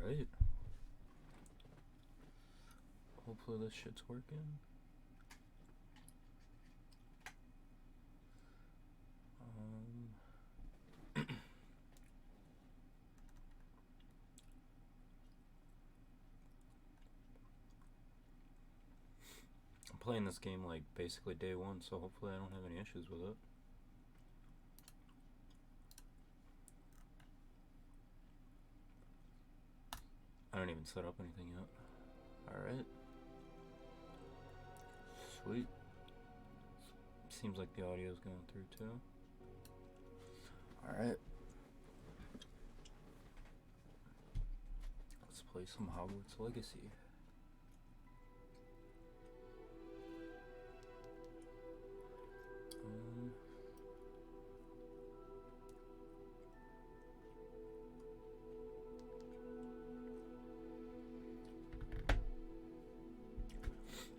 Alright. Hopefully this shit's working. I'm playing this game like basically day one, so hopefully I don't have any issues with it. I don't even set up anything yet. Alright. Sweet. Seems like the audio's going through too. Alright. Let's play some Hogwarts Legacy.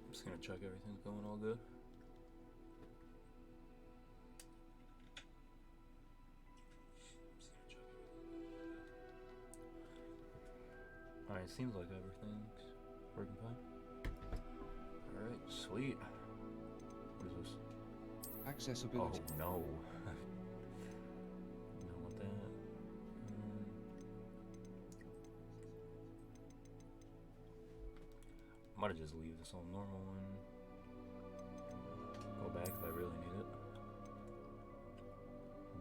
I'm just gonna check everything's going all good. Alright, seems like everything's working fine. Alright, sweet. What is this? Accessibility. Oh no. Not with that. Might have just leave this on normal and go back if I really need it.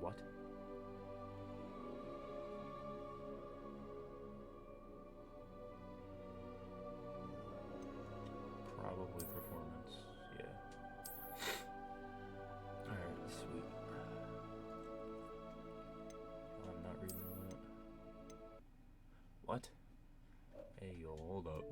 What? Probably performance, yeah. Alright, sweet. I'm not reading that. What? Hey, yo, hold up.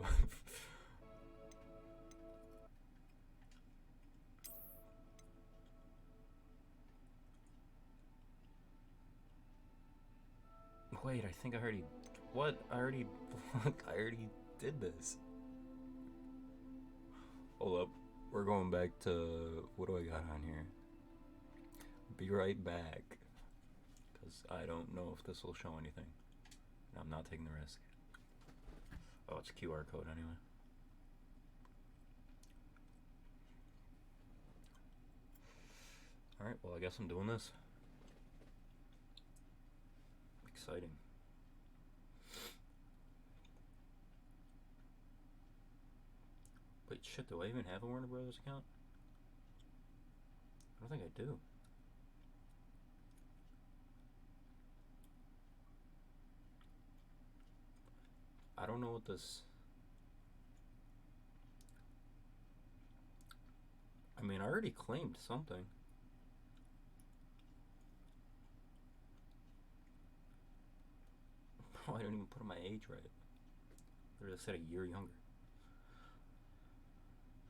Wait, I think I already... What? I already did this. Hold up. We're going back to... What do I got on here? Be right back. Because I don't know if this will show anything. And I'm not taking the risk. Oh, it's a QR code anyway. Alright, well I guess I'm doing this. Exciting. Wait, shit, do I even have a Warner Brothers account? I don't think I do. I don't know what this... I mean, I already claimed something. Oh, I didn't even put my age right. Or just said a year younger.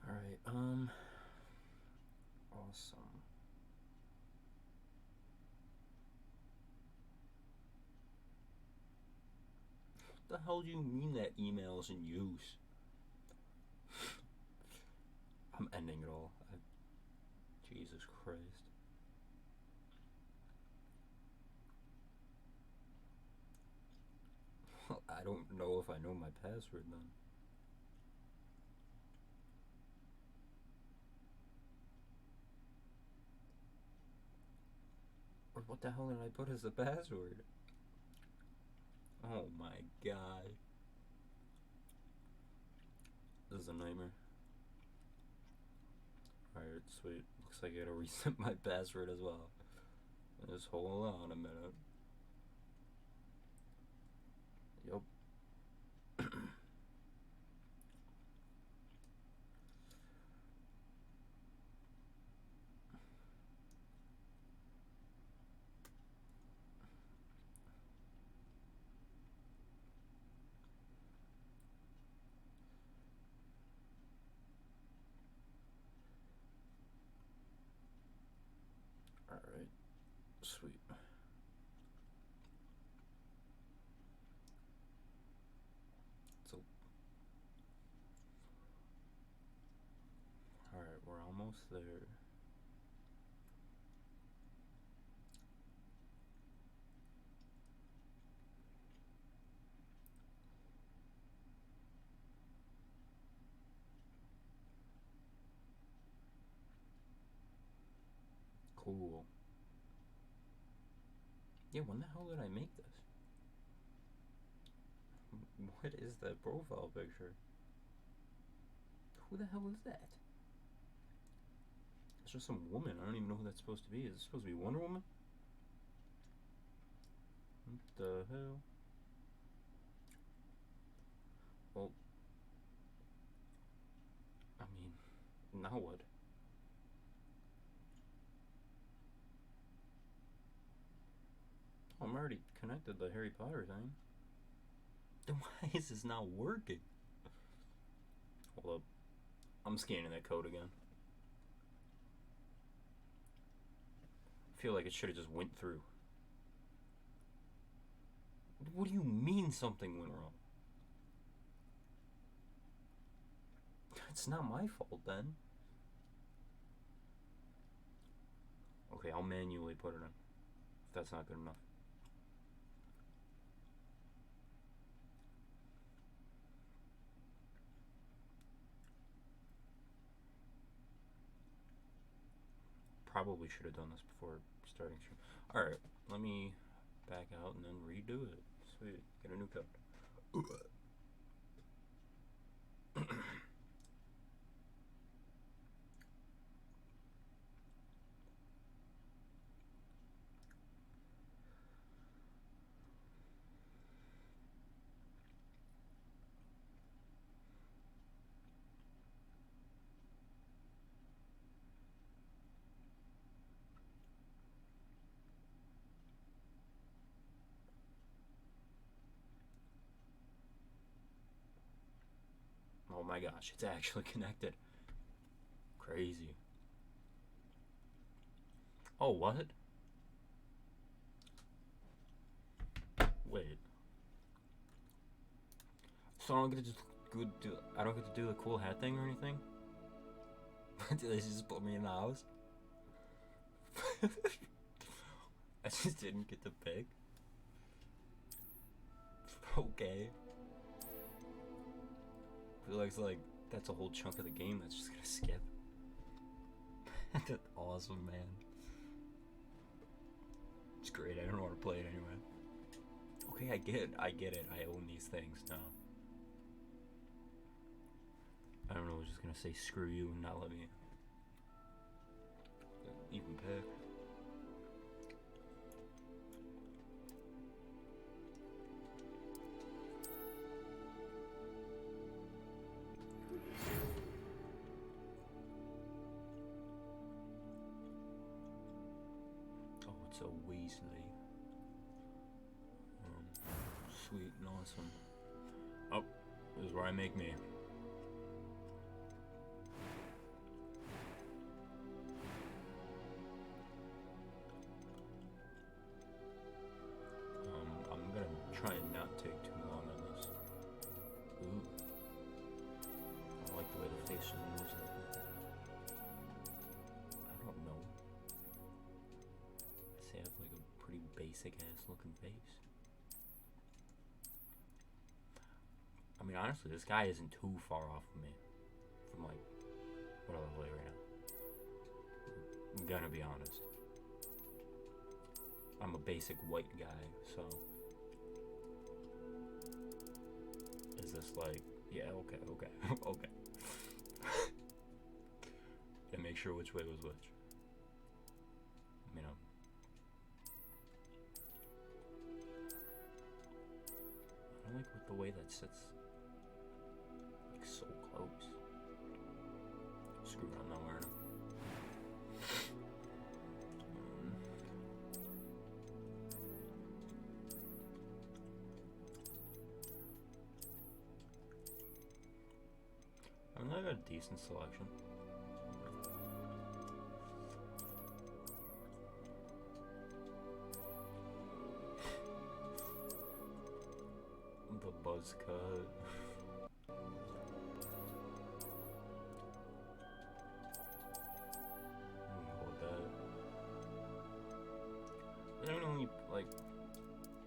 Alright, awesome. What the hell do you mean that email is in use? I'm ending it all. Jesus Christ. I don't know if I know my password then. Or what the hell did I put as the password? Oh my god. This is a nightmare. Alright, sweet. Looks like I gotta reset my password as well. Just hold on a minute. Yup. Alright. Sweet. So. Alright, we're almost there. Cool. Yeah, when the hell did I make this? What is that profile picture? Who the hell is that? It's just some woman. I don't even know who that's supposed to be. Is it supposed to be Wonder Woman? What the hell? Well, I mean, now what? Oh, I'm already connected to the Harry Potter thing. Then why is this not working? Hold up. I'm scanning that code again. I feel like it should have just went through. What do you mean something went wrong? It's not my fault then. Okay, I'll manually put it in. If that's not good enough. Probably should have done this before starting stream. Alright, let me back out and then redo it. Sweet, get a new code. Oh my gosh, it's actually connected. Crazy. Oh, what? Wait. So I don't get to I don't get to do the cool hat thing or anything? Did they just put me in the house? I just didn't get to pick. Okay. I feel like that's a whole chunk of the game that's just gonna skip. That's awesome, man. It's great. I don't want to play it anyway. Okay, I get it. I own these things now. I don't know. I was just gonna say screw you and not let me even pick. Oh, it's a Weasley. Sweet and awesome. Oh, this is where I make me. I'm gonna try and not take too long on this. Ooh. I like the way the face moves like that. I don't know. They have like a pretty basic ass looking face. I mean, honestly, this guy isn't too far off from me. From like, what I play right now. I'm gonna be honest. I'm a basic white guy, so. Is this like, yeah, okay. Okay. And make sure which way was which. You know. I don't like the way that sits. Like so close. Screw it, I'm not wearing them. I mean, I got a decent selection. The buzz cut. Hold that. They don't only like.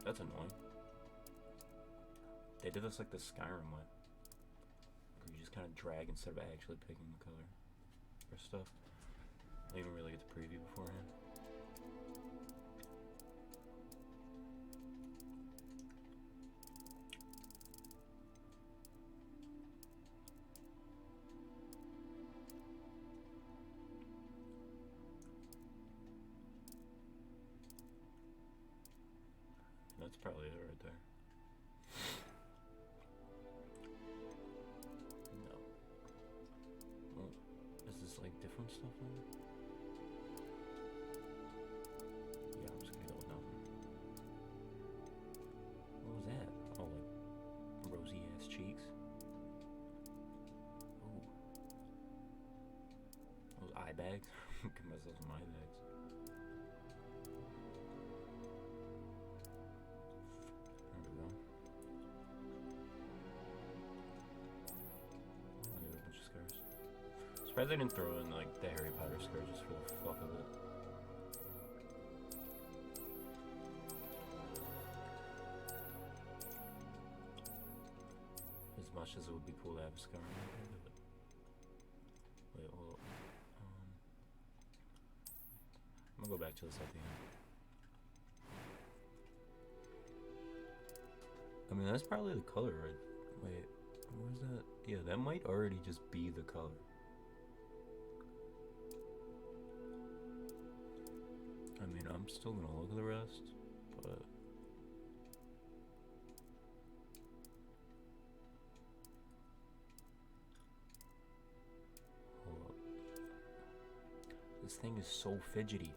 That's annoying. They did this like the Skyrim way. Where you just kind of drag instead of actually picking the color or stuff. I didn't even really get the preview beforehand. That's probably it right there. No. Well, is this like different stuff then? Yeah, I'm just gonna go with nothing. What was that? Oh, like rosy ass cheeks. Ooh. Those eye bags. Give myself some eye bags. There we go. I got a bunch of scars. Surprised they didn't throw in like the Harry Potter scar just for the fuck of it. As much as it would be cool to have a scar on the end of it. Wait, hold up. I'm gonna go back to this at the end. I mean, that's probably the color, right? Wait, where's that? Yeah, that might already just be the color. I mean, I'm still gonna look at the rest, but... Hold up. This thing is so fidgety.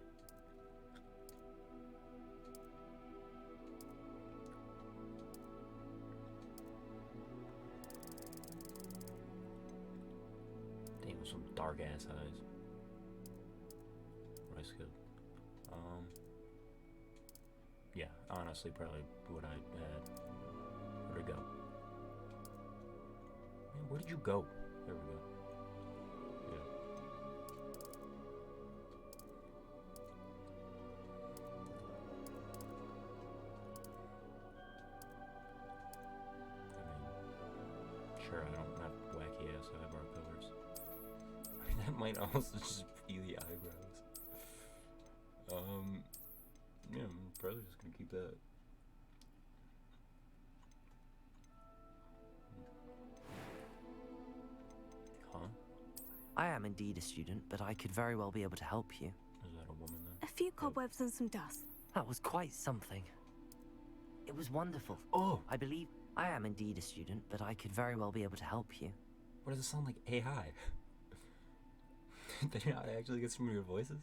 Damn, some dark ass eyes. Rice kid. Yeah, honestly, probably what I had. Where'd it go? Man, where did you go? There we go. Yeah. I mean, sure, I don't have wacky ass eyebrow colors. I mean, that might also just be the eyebrows. Yeah, I'm probably just gonna keep that. Huh? I am indeed a student, but I could very well be able to help you. Is that a woman then? A few cobwebs and some dust. That was quite something. It was wonderful. Oh! I believe I am indeed a student, but I could very well be able to help you. What does it sound like? AI? Did you not actually get some of your voices?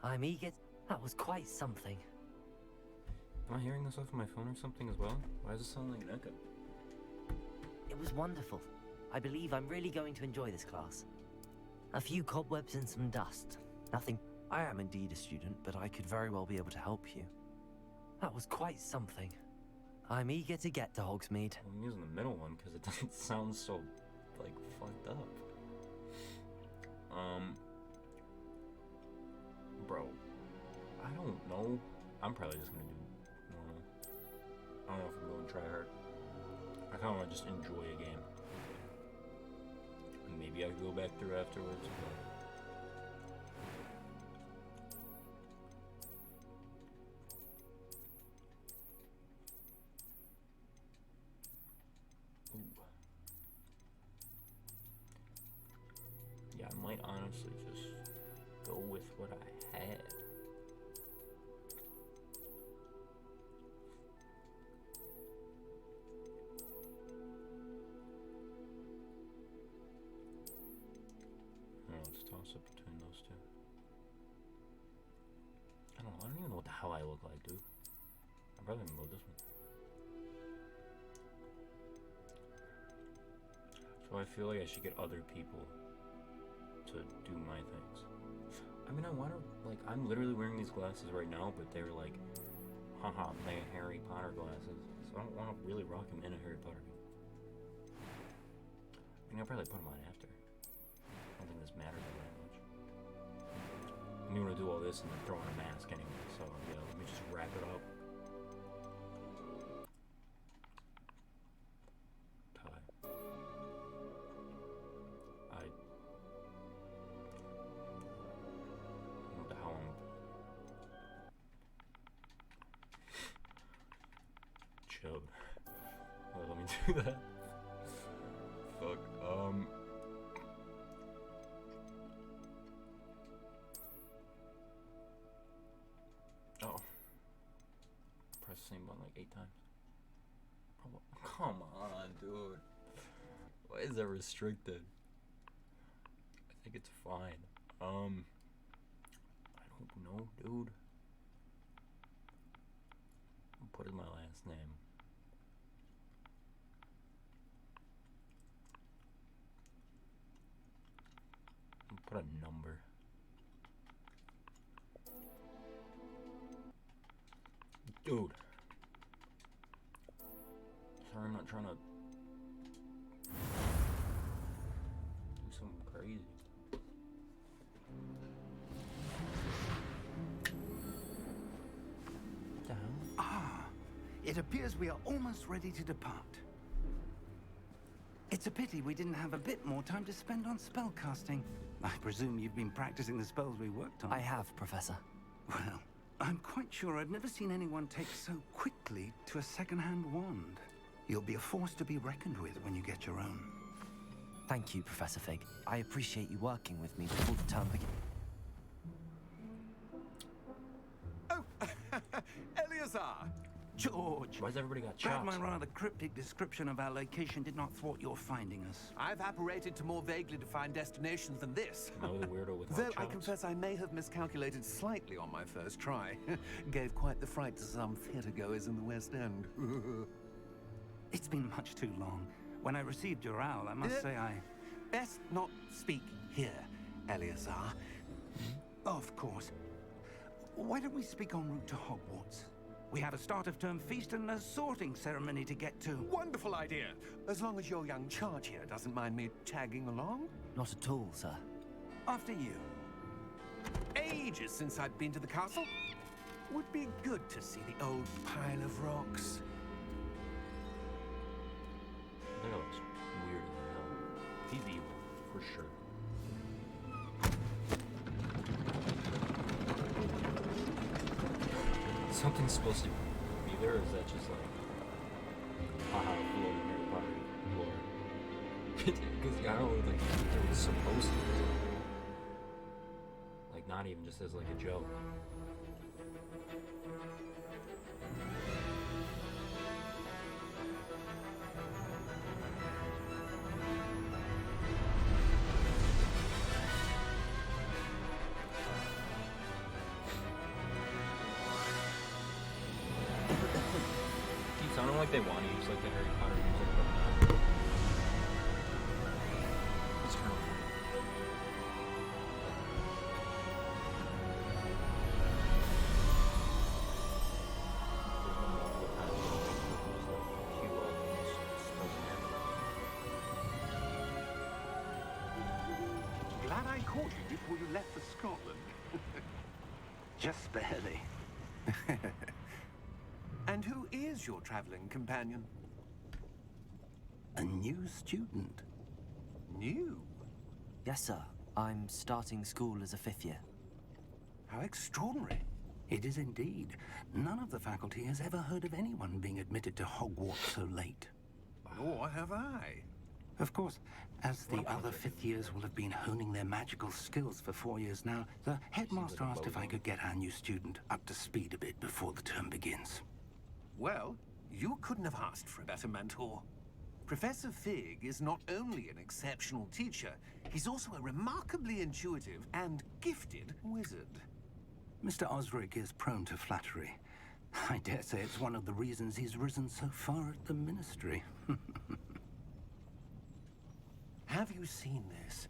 I'm eager. That was quite something. Am I hearing this off of my phone or something as well? Why does it sound like an echo? It was wonderful. I believe I'm really going to enjoy this class. A few cobwebs and some dust. Nothing. I am indeed a student, but I could very well be able to help you. That was quite something. I'm eager to get to Hogsmeade. Well, I'm using the middle one because it doesn't sound so, like, fucked up. Bro, I don't know. I'm probably just gonna do normal. I don't know if I'm going to try hard. I kind of want to just enjoy a game. And maybe I could go back through afterwards, but... Ooh. Yeah, I might honestly just go with what I had. Let's toss up between those two. I don't know. I don't even know what the hell I look like, dude. I'm probably gonna go with this one. So I feel like I should get other people to do my things. I mean, I want to, like, I'm literally wearing these glasses right now, but they're like, haha, my Harry Potter glasses. So I don't want to really rock them in a Harry Potter game. I mean, I'll probably put them on after. I don't think this matters all that much. I'm going to do all this and then throw on a mask anyway, so yeah, let me just wrap it up. Tie. I don't know what the hell I'm... Chub. Well, let me do that. Fuck, Oh. Press the same button like 8 times. Come on, dude. Why is that restricted? I think it's fine. I don't know, dude. I'll put in my last name. I'll put a number. Dude. Sorry, I'm not trying to do something crazy. What the hell? Ah, it appears we are almost ready to depart. It's a pity we didn't have a bit more time to spend on spellcasting. I presume you've been practicing the spells we worked on. I have, Professor. Well, I'm quite sure I've never seen anyone take so quickly to a second-hand wand. You'll be a force to be reckoned with when you get your own. Thank you, Professor Fig. I appreciate you working with me before the term begins. Oh, Eleazar! George! Why's everybody got Glad chops? my rather cryptic description of our location did not thwart your finding us. I've apparated to more vaguely defined destinations than this. Another weirdo with Though hot I chops. confess I may have miscalculated slightly on my first try. Gave quite the fright to some theatre-goers in the West End. It's been much too long. When I received your owl, I must say I... Best not speak here, Eleazar. Of course. Why don't we speak en route to Hogwarts? We have a start-of-term feast and a sorting ceremony to get to. Wonderful idea! As long as your young charge here doesn't mind me tagging along. Not at all, sir. After you. Ages since I've been to the castle. Would be good to see the old pile of rocks. That guy looks weird as hell. He's evil, for sure. Something's supposed to be there, or is that just like, haha, floor, Harry Potter floor? Because I don't think it was supposed to be. Like, not even just as like a joke. Keeps sounding like they want to use like the Harry Potter music, but not. It's kind of Glad I caught you before you left for Scotland. Just barely. And who is your traveling companion? A new student. New? Yes, sir. I'm starting school as a 5th year. How extraordinary. It is indeed. None of the faculty has ever heard of anyone being admitted to Hogwarts so late. Nor have I. Of course, as the other 5th years will have been honing their magical skills for 4 years now, the headmaster asked if I could get our new student up to speed a bit before the term begins. Well, you couldn't have asked for a better mentor. Professor Fig is not only an exceptional teacher, he's also a remarkably intuitive and gifted wizard. Mr. Osric is prone to flattery. I dare say it's one of the reasons he's risen so far at the ministry. Have you seen this?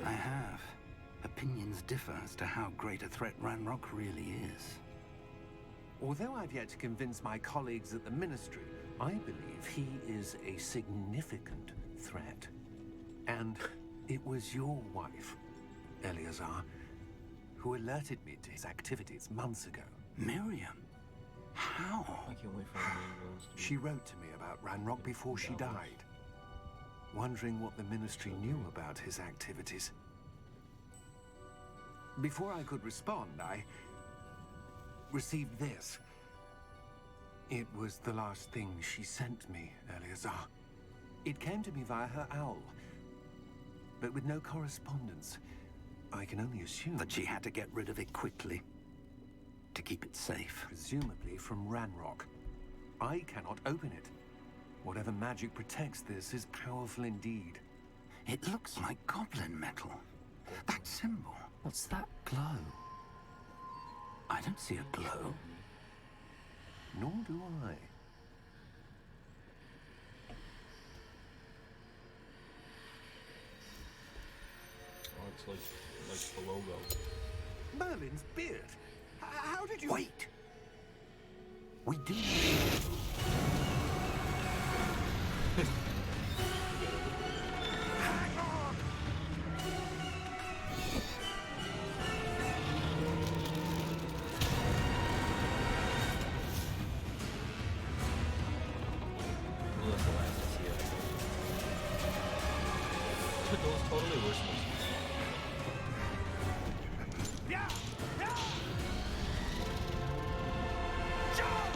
I have. Opinions differ as to how great a threat Ranrock really is. Although I've yet to convince my colleagues at the ministry, I believe he is a significant threat. And it was your wife, Eleazar, who alerted me to his activities months ago. Miriam? How? I can't wait for the angels to She wrote to me about Ranrock before she died, wondering what the ministry knew about his activities. Before I could respond, I received this. It was the last thing she sent me, Eleazar. It came to me via her owl, but with no correspondence. I can only assume That she had to get rid of it quickly. to keep it safe. Presumably from Ranrock. I cannot open it. Whatever magic protects this is powerful indeed. It looks like goblin metal. That symbol. What's that glow? I don't see a glow. Nor do I. Oh, it's like the logo. Merlin's beard. How did you... Wait! We do... Hang on! Well, that's the last I see of it. Those totally were supposed to. Yeah! Yeah! Jump!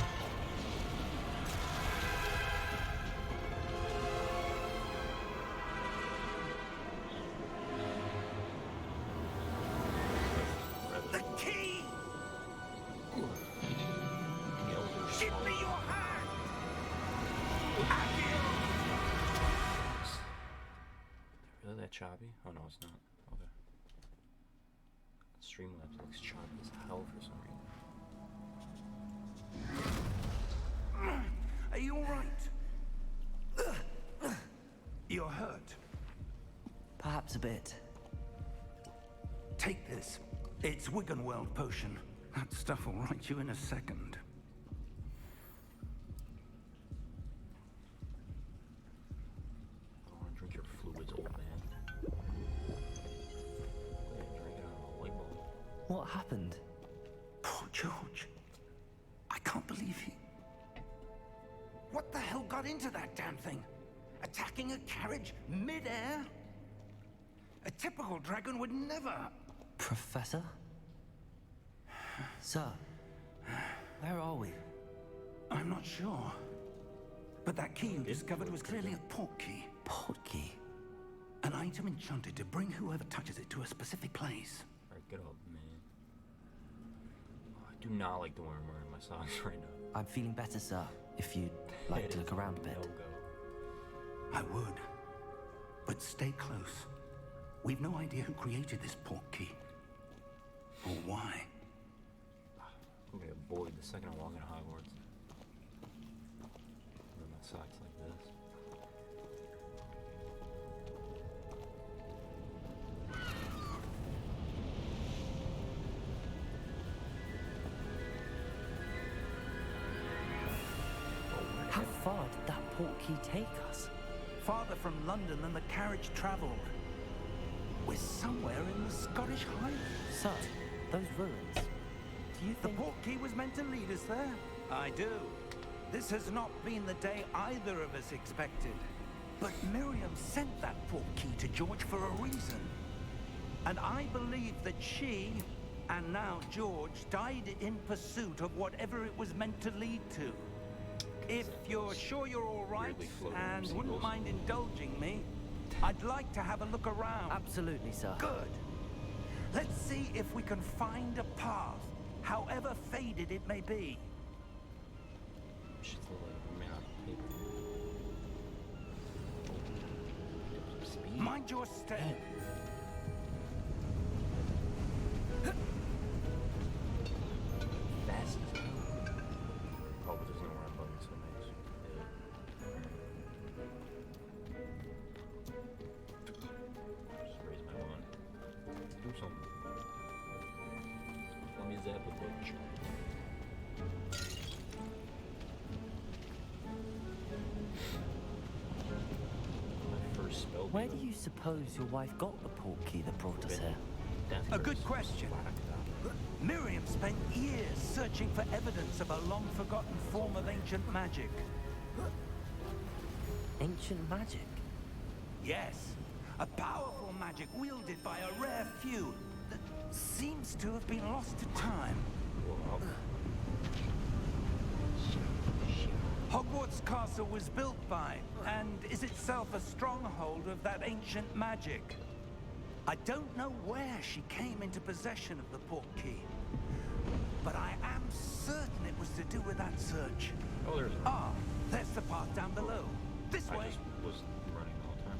The key! Give me your hand! Really that choppy? Oh no, it's not. Okay. Streamlabs looks choppy as hell for some reason. Are you all right? You're hurt. Perhaps a bit. Take this. It's Wiggenweld potion. That stuff will right you in a second. I want to drink your fluids, old man. Go ahead, drink it out of a light bulb. What happened? Poor George. I can't believe he... What the hell got into that damn thing? Attacking a carriage mid-air? A typical dragon would never... Professor? Sir, where are we? I'm not sure. But that key you discovered was clearly a port key. Port key? An item enchanted to bring whoever touches it to a specific place. Alright, get up, man. Oh, I do not like the way I'm wearing my socks right now. I'm feeling better, sir. If you'd like to look around a bit. No-go. I would. But stay close. We've no idea who created this port key. Or why. I'm gonna get bored the second I walk into Hogwarts. Wear my socks like this. How far did that port key take us? Farther from London than the carriage traveled. We're somewhere in the Scottish Highlands. Sir, those ruins. Do you The think... port key was meant to lead us there? I do. This has not been the day either of us expected. But Miriam sent that port key to George for a reason. And I believe that she, and now George, died in pursuit of whatever it was meant to lead to. If you're sure you're all right Weirdly floating and seagulls. wouldn't mind indulging me, I'd like to have a look around. Absolutely, sir. Good. Let's see if we can find a path, however faded it may be. Shit's like made out of paper. Speed. Mind your step. Fast as hell. Oh, but there's no run button, so nice. Just raise my one. Do something. Let me zap a butch. My first spell. Where do you suppose your wife got the port key that brought us here? A good question. Miriam spent years searching for evidence of a long-forgotten form of ancient magic. Ancient magic? Yes, a powerful magic wielded by a rare few that seems to have been lost to time. Hogwarts Castle was built by, and is itself a stronghold of that ancient magic. I don't know where she came into possession of the port key, but I am certain it was to do with that search. Oh, there's. Ah, there's the path down below. This I way. just was running all the time.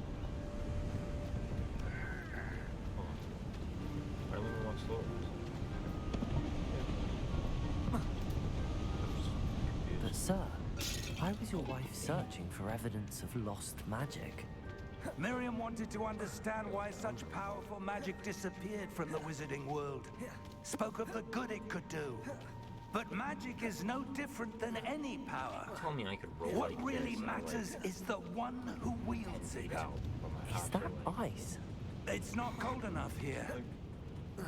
Hold on. I only walk slower. But sir, why was your wife searching for evidence of lost magic? Miriam wanted to understand why such powerful magic disappeared from the wizarding world. Spoke of the good it could do. But magic is no different than any power. Tell me I could roll What like really this, matters is the one who wields it. Is that ice? It's not cold enough here.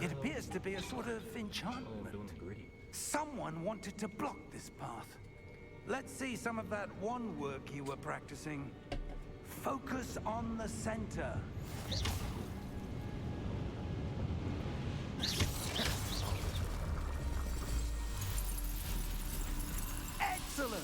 It appears to be a sort of I'm enchantment. doing the gritty. Someone wanted to block this path. Let's see some of that one work you were practicing. Focus on the center. Excellent!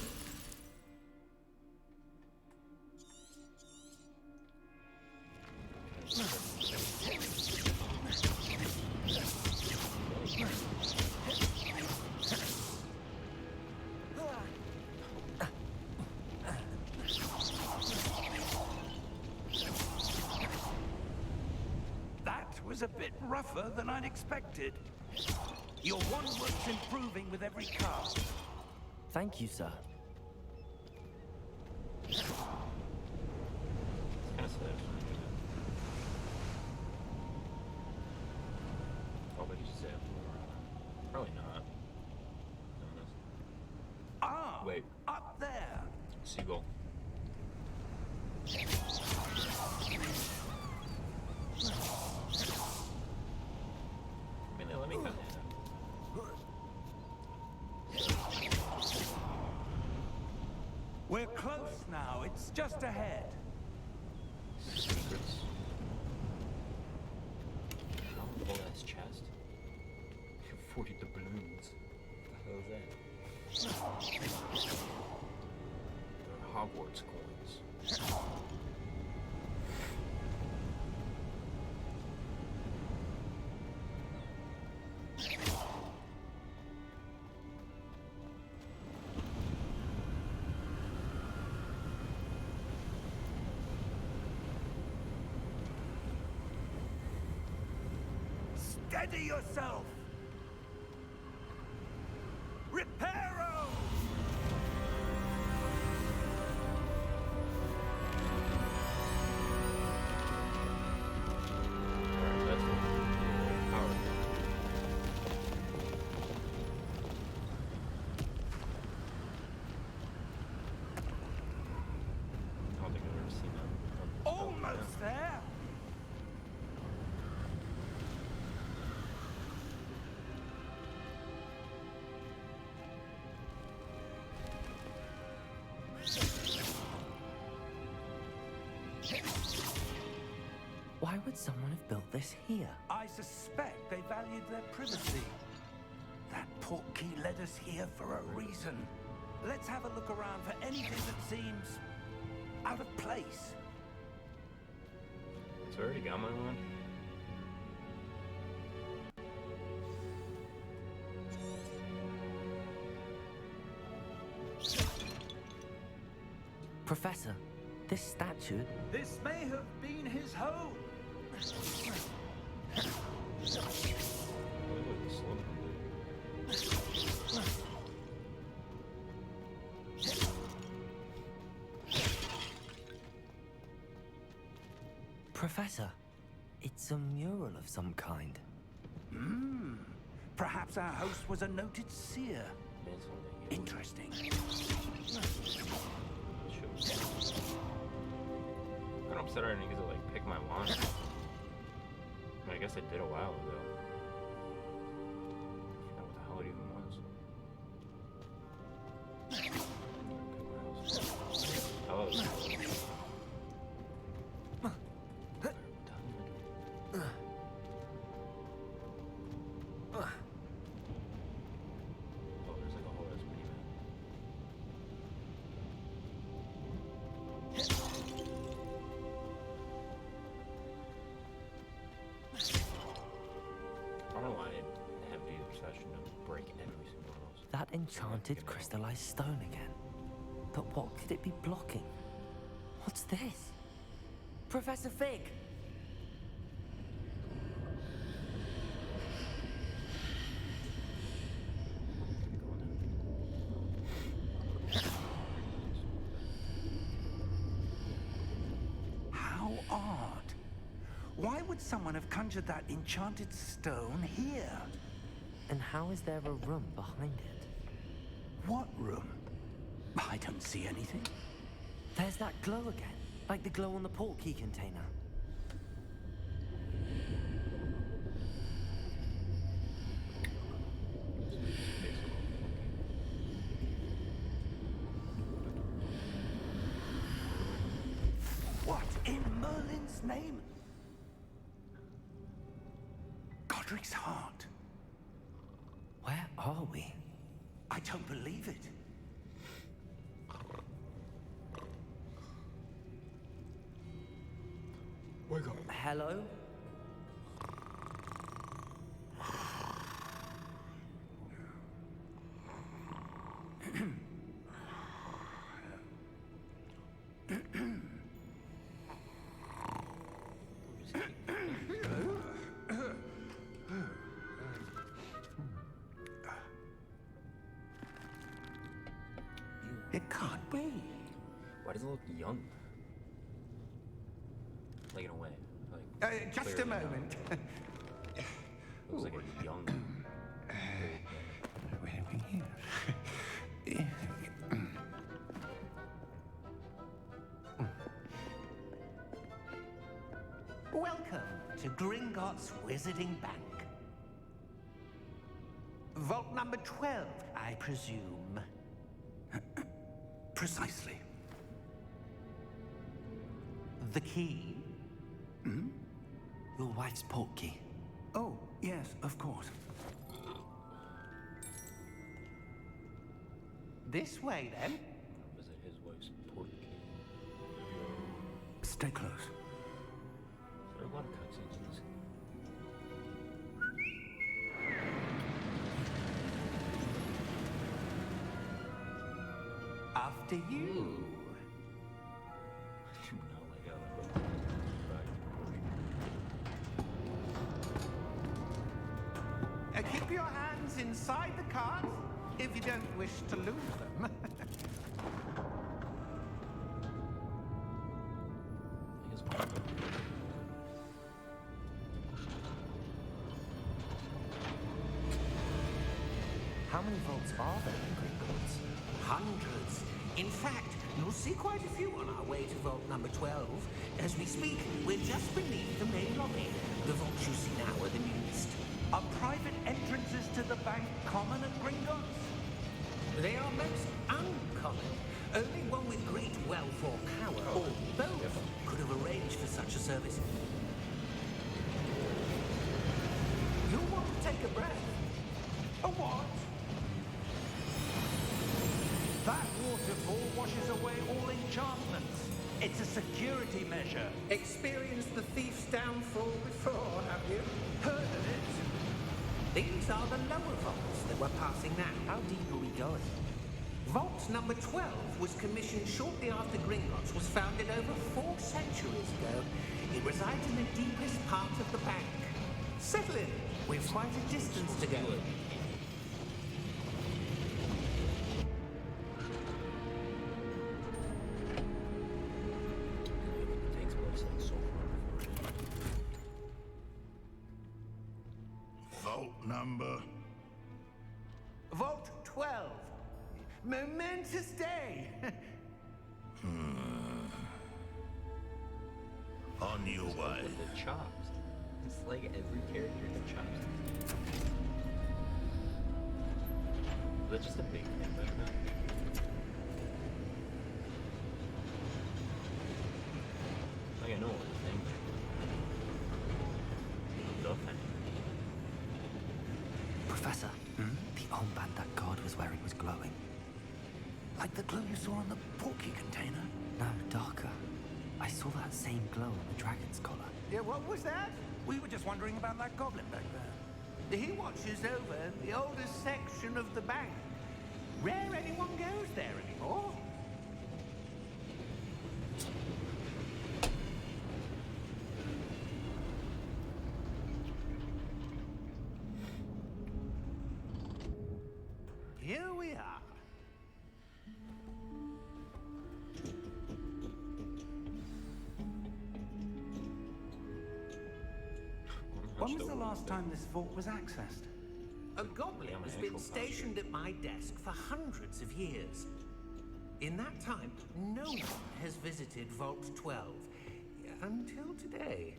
That was a bit rougher than I'd expected. Your one work's improving with every cast. Thank you, sir. It's kind of sad. Oh, but he's zip. Probably not. No, that's... Ah! Wait. Up there! Seagull. I mean, they let me come in. We're close now. It's just ahead. Secrets. Oh, whole ass chest. 40 doubloons. What the hell is that? They're Hogwarts coins. Steady yourself! Reparo! Alright, that's it. Power. I don't think I've ever seen that. Almost there! Why would someone have built this here? I suspect they valued their privacy. That portkey led us here for a reason. Let's have a look around for anything that seems out of place. It's already got my one. Professor, this statue... This may have been his home. What is it, the slow? Professor, it's a mural of some kind. Perhaps our host was a noted seer. Dance on the heel. Interesting. I'm upset I didn't get to like pick my wand. I guess I did a while ago. I forgot what the hell it even was. Oh. Oh, there's like a whole ass mini map. enchanted crystallized stone again. But what could it be blocking? What's this? Professor Fig! How odd. Why would someone have conjured that enchanted stone here? And how is there a room behind it? What room? I don't see anything. There's that glow again, like the glow on the portkey container. What in Merlin's name? Godric's heart. Where are we? I don't believe it. Wake up. Hello? It can't be. Why does it look young? Like in a way. Like Just a clearly not. moment. Looks like a young. Welcome to Gringotts Wizarding Bank. Vault number 12, I presume. Precisely. The key? Your wife's portkey. Oh, yes, of course. This way, then. Was it his wife's portkey? Stay close. There are a lot of cutscenes in this. After you. I do not like how that looks. Keep your hands inside the cart if you don't wish to lose them. How many vaults are there in Gringotts? Hundreds. In fact, you'll see quite a few on our way to vault number 12. As we speak, we're just beneath the main lobby. The vaults you see now are the newest. Are private entrances to the bank common at Gringotts? They are most uncommon. Only one with great wealth or power, or both, could have arranged for such a service. You'll want to take a breath. A what? That waterfall washes away all enchantments. It's a security measure. Experienced the thief's downfall before, have you? Heard of it? These are the lower vaults that we're passing now. How deep are we going? Vault number 12 was commissioned shortly after Gringotts was founded over 4 centuries ago. It resides in the deepest part of the bank. Settle in. We've quite a distance to go. It takes place like so far before. Vault number. Vault 12. Momentous day. On your way. With the chops. It's like every character has chops. Is that just a big thing about that? Like I know what the thing is. The thing. Professor, the armband that guard was wearing was glowing. Like the glow you saw on the portkey container. No, darker. I saw that same glow on the dragon's collar. Yeah, what was that? We were just wondering about that goblin back there. He watches over the oldest section of the bank. Rare anyone goes there anymore. Here we are. When was the last time this vault was accessed? A goblin has been stationed at my desk for hundreds of years. In that time, no one has visited Vault 12. Until today.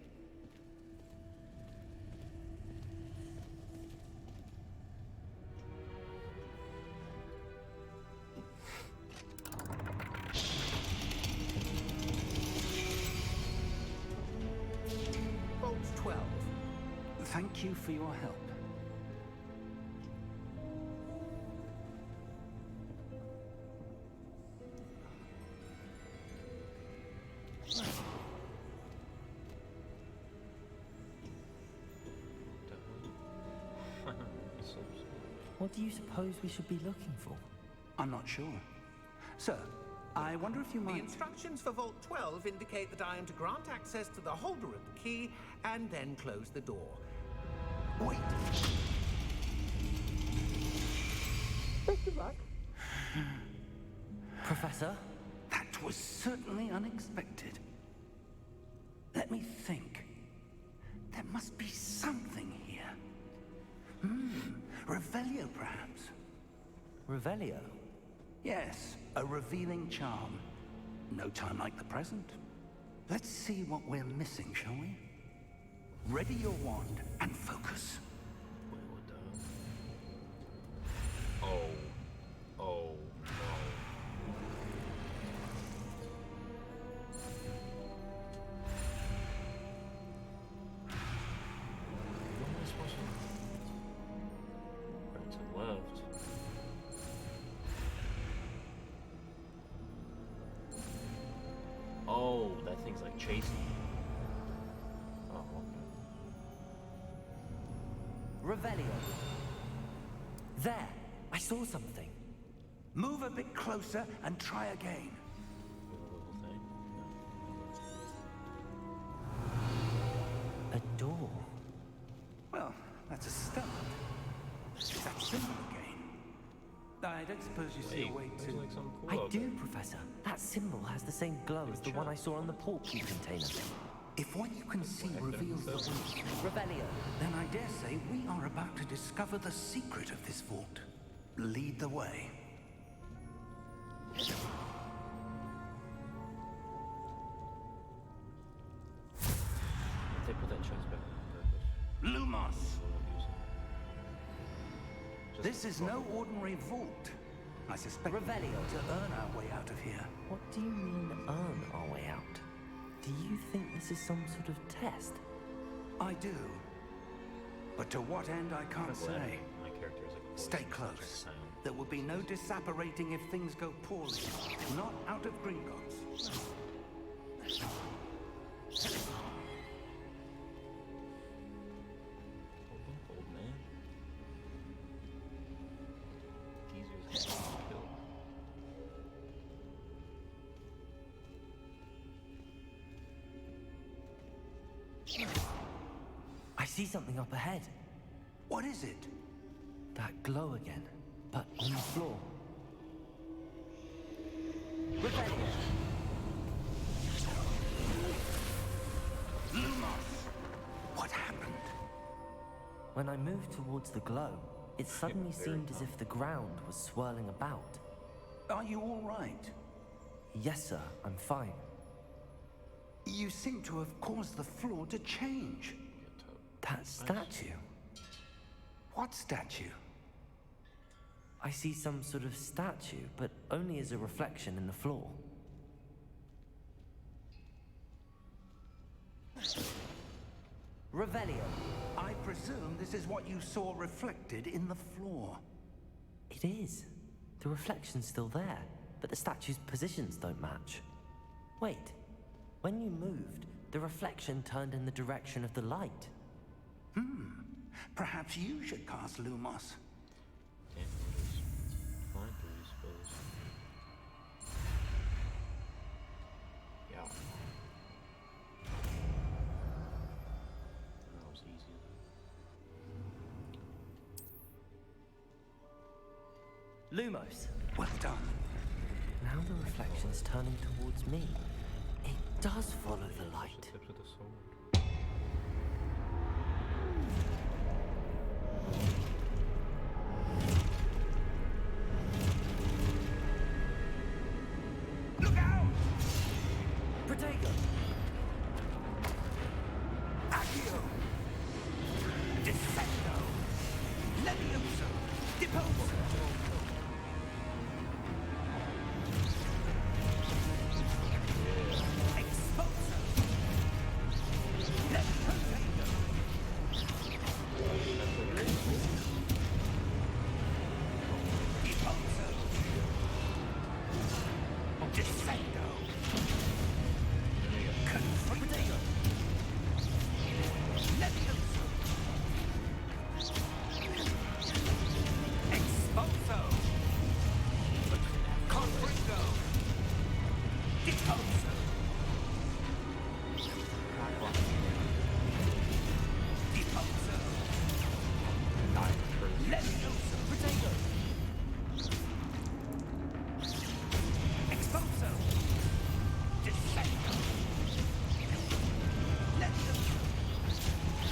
Vault 12. Thank you for your help. What do you suppose we should be looking for? I'm not sure. Sir, I wonder if you The might... instructions for Vault 12 indicate that I am to grant access to the holder of the key and then close the door. Wait! Best of luck. Professor? That was certainly unexpected. Let me think. There must be something here. Revelio, perhaps? Revelio? Yes, a revealing charm. No time like the present. Let's see what we're missing, shall we? Ready your wand and focus. Wait, what the? Oh. Oh, no. What am I supposed to do? Right to left. Oh, that thing's like chasing me. Oh, okay. Revelio. There! I saw something. Move a bit closer and try again. Little thing. A door. Well, that's a start. Is that symbol again? I don't suppose you see a way there's to... like something cool I out do, there. Professor. That symbol has the same glow as the one I saw on the portkey container. If what you can see reveals the way, Revelio. then I dare say we are about to discover the secret of this vault. Lead the way. They put that chest back on purpose. Lumos! Just This is no ordinary vault. I suspect we Revelio. need to earn our way out of here. What do you mean, earn our way out? Do you think this is some sort of test? I do. But to what end, I can't say. My character is like a voice Stay and close. sound. There will be no disapparating if things go poorly. Not out of Gringotts. Old man. Geezer's gonna get killed. I see something up ahead. What is it? That glow again, but on the floor. Revelio. Lumos! What happened? When I moved towards the glow, it suddenly very seemed as if the ground was swirling about. Are you all right? Yes, sir, I'm fine. You seem to have caused the floor to change. That statue. What statue? I see some sort of statue, but only as a reflection in the floor. Revelio. I presume this is what you saw reflected in the floor. It is. The reflection's still there, but the statue's positions don't match. Wait. When you moved, the reflection turned in the direction of the light. Perhaps you should cast Lumos. Damn, just flying through Lumos. Well done. Now the reflection's turning towards me. It does follow the light. Tips of the sword. Look out! Protego! Accio! Defendo! Levioso! Deposo! Exposo! Levioso! Deposo! Descendo! Confringo! Levioso! Exposo! Confringo! Deposo! Deposo! Levioso! Protego! Exposo! Descendo! Levioso!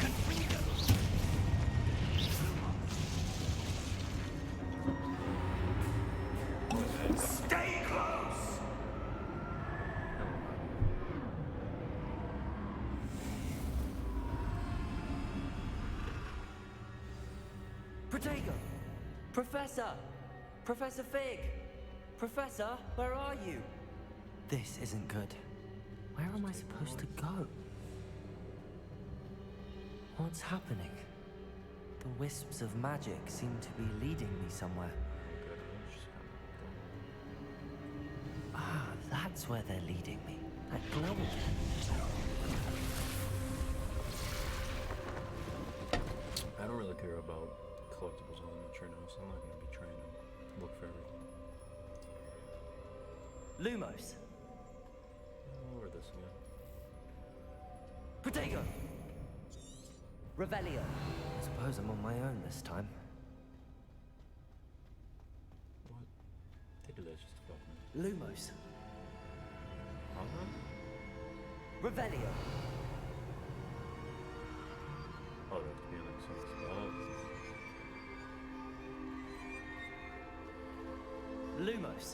Confringo! Stay close! Protego! Professor! Professor Fig! Professor, where are you? This isn't good. Where am I supposed to go? What's happening? The wisps of magic seem to be leading me somewhere. Ah, that's where they're leading me. That glow again. I don't really care about collectibles all that much right now, so I'm not going to be trying to look for everything. Lumos! Over this again. Protego! Revelio! I suppose I'm on my own this time. What? They do that just to fuck me. Lumos! Huh? Revelio! Oh, they have to be like some spell. Lumos!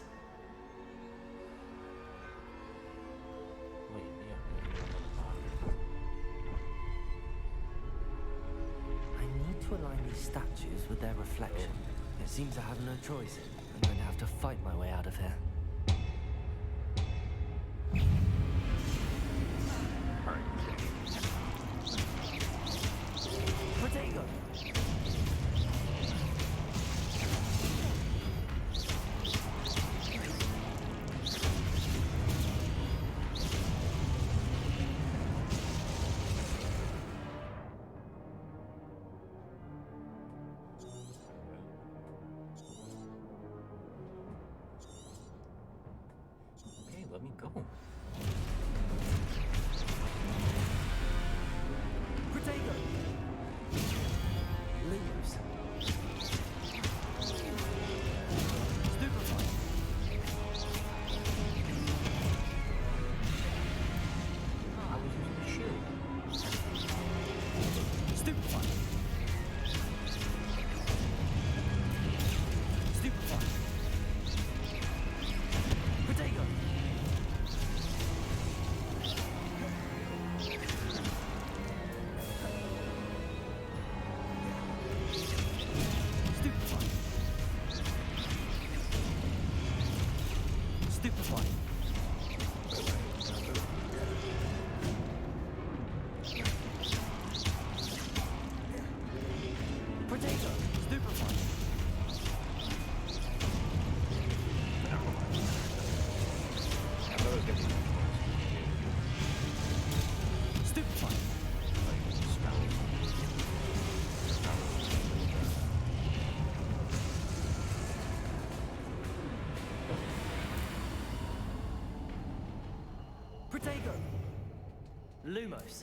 Wait, yeah. I need to align these statues with their reflection. It seems I have no choice. I'm going to have to fight my way out of here. Protego! Okay, let me go. Protego! Lumos! Stupefy! I was using the shield. Stupefy! Stupefy! Protego! Stupefy! Stupefy! Protego! Stupefy! I thought it was going to be Stupefy! Protego! Lumos!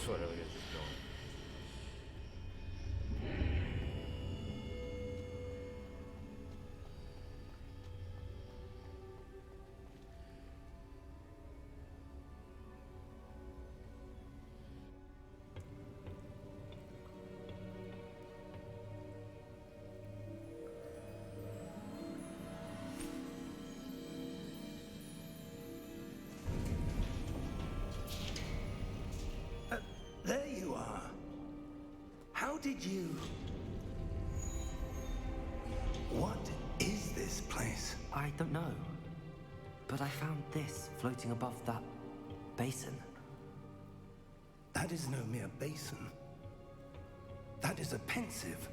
That's what I get this going. There you are. How did you... What is this place? I don't know. But I found this floating above that basin. That is no mere basin. That is a pensive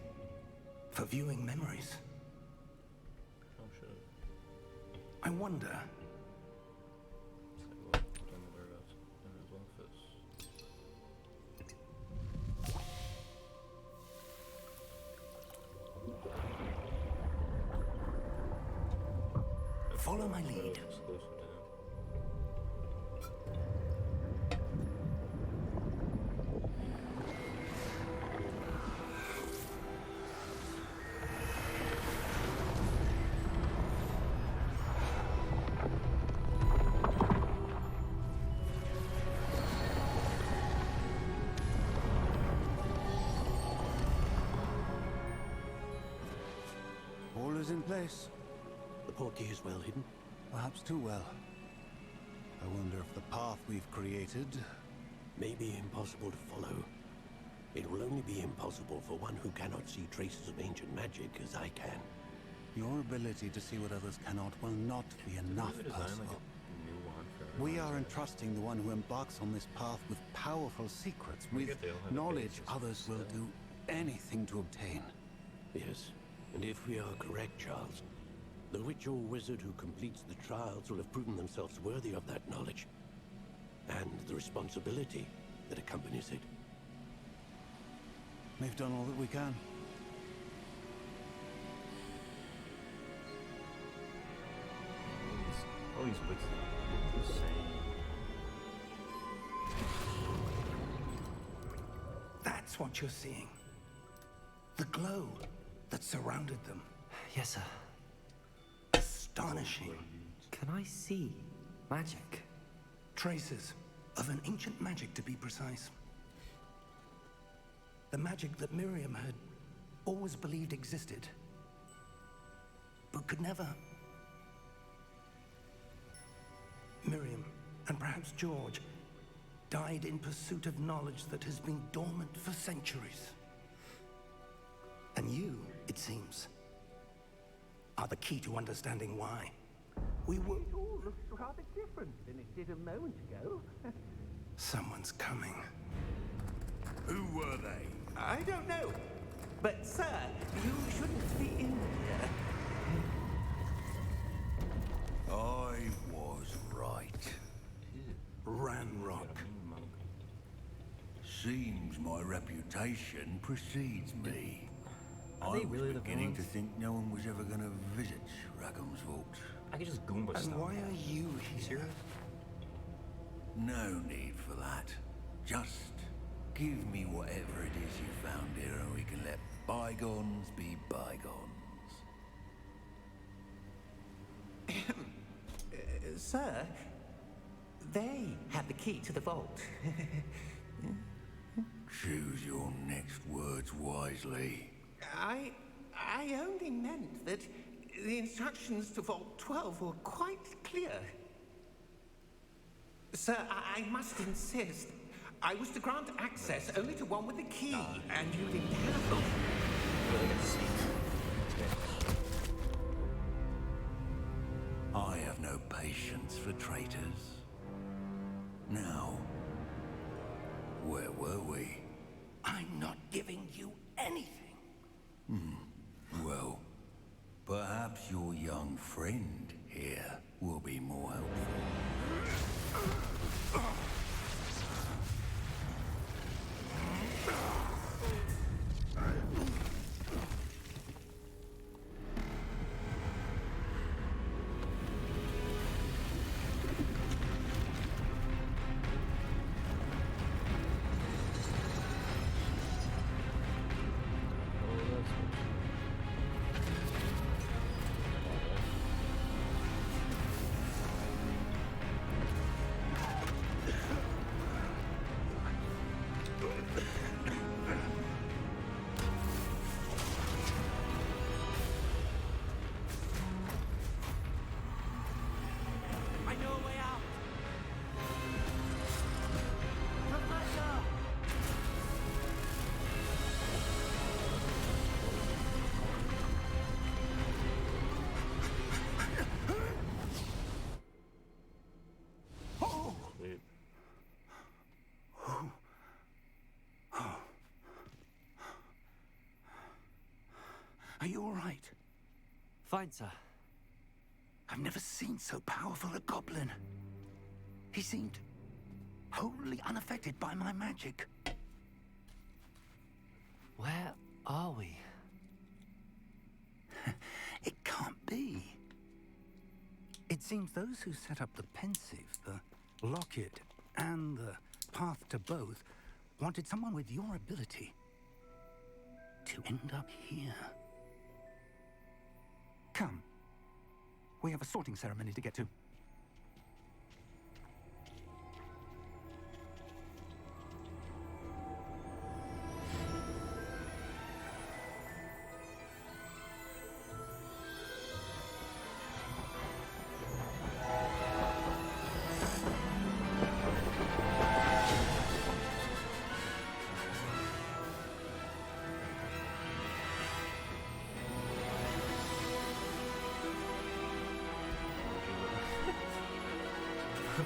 for viewing memories. Oh shit. I wonder... Follow my lead. All is in place. The portkey is well hidden. Perhaps too well. I wonder if the path we've created... May be impossible to follow. It will only be impossible for one who cannot see traces of ancient magic as I can. Your ability to see what others cannot will not be enough, Percival. We are entrusting the one who embarks on this path with powerful secrets, with knowledge others will do anything to obtain. Yes, and if we are correct, Charles, the witch or wizard who completes the trials will have proven themselves worthy of that knowledge, and the responsibility that accompanies it. We've done all that we can. All these wits look the same. That's what you're seeing. The glow that surrounded them. Yes, sir. Astonishing. Can I see magic? Traces of an ancient magic, to be precise. The magic that Miriam had always believed existed, but could never. Miriam, and perhaps George, died in pursuit of knowledge that has been dormant for centuries. And you, it seems, are the key to understanding why. We were... It all looks rather different than it did a moment ago. Someone's coming. Who were they? I don't know. But, sir, you shouldn't be in here. I was right. Ranrock. Seems my reputation precedes me. Are I they was really the beginning to villains? think no one was ever going to visit Rackham's vault. I could just Goomba And stuff. why are you here? Serious? No need for that. Just give me whatever it is you found here and we can let bygones be bygones. Sir, they had the key to the vault. Choose your next words wisely. I only meant that the instructions to Vault 12 were quite clear. Sir, I must insist. I was to grant access only to one with the key, and you didn't have them. I have no patience for traitors. Now, where were we? I'm not giving you anything. Well, perhaps your young friend here will be more helpful. Fine, sir. I've never seen so powerful a goblin. He seemed wholly unaffected by my magic. Where are we? It can't be. It seems those who set up the pensive, the locket, and the path to both wanted someone with your ability to end up here. Come. We have a sorting ceremony to get to.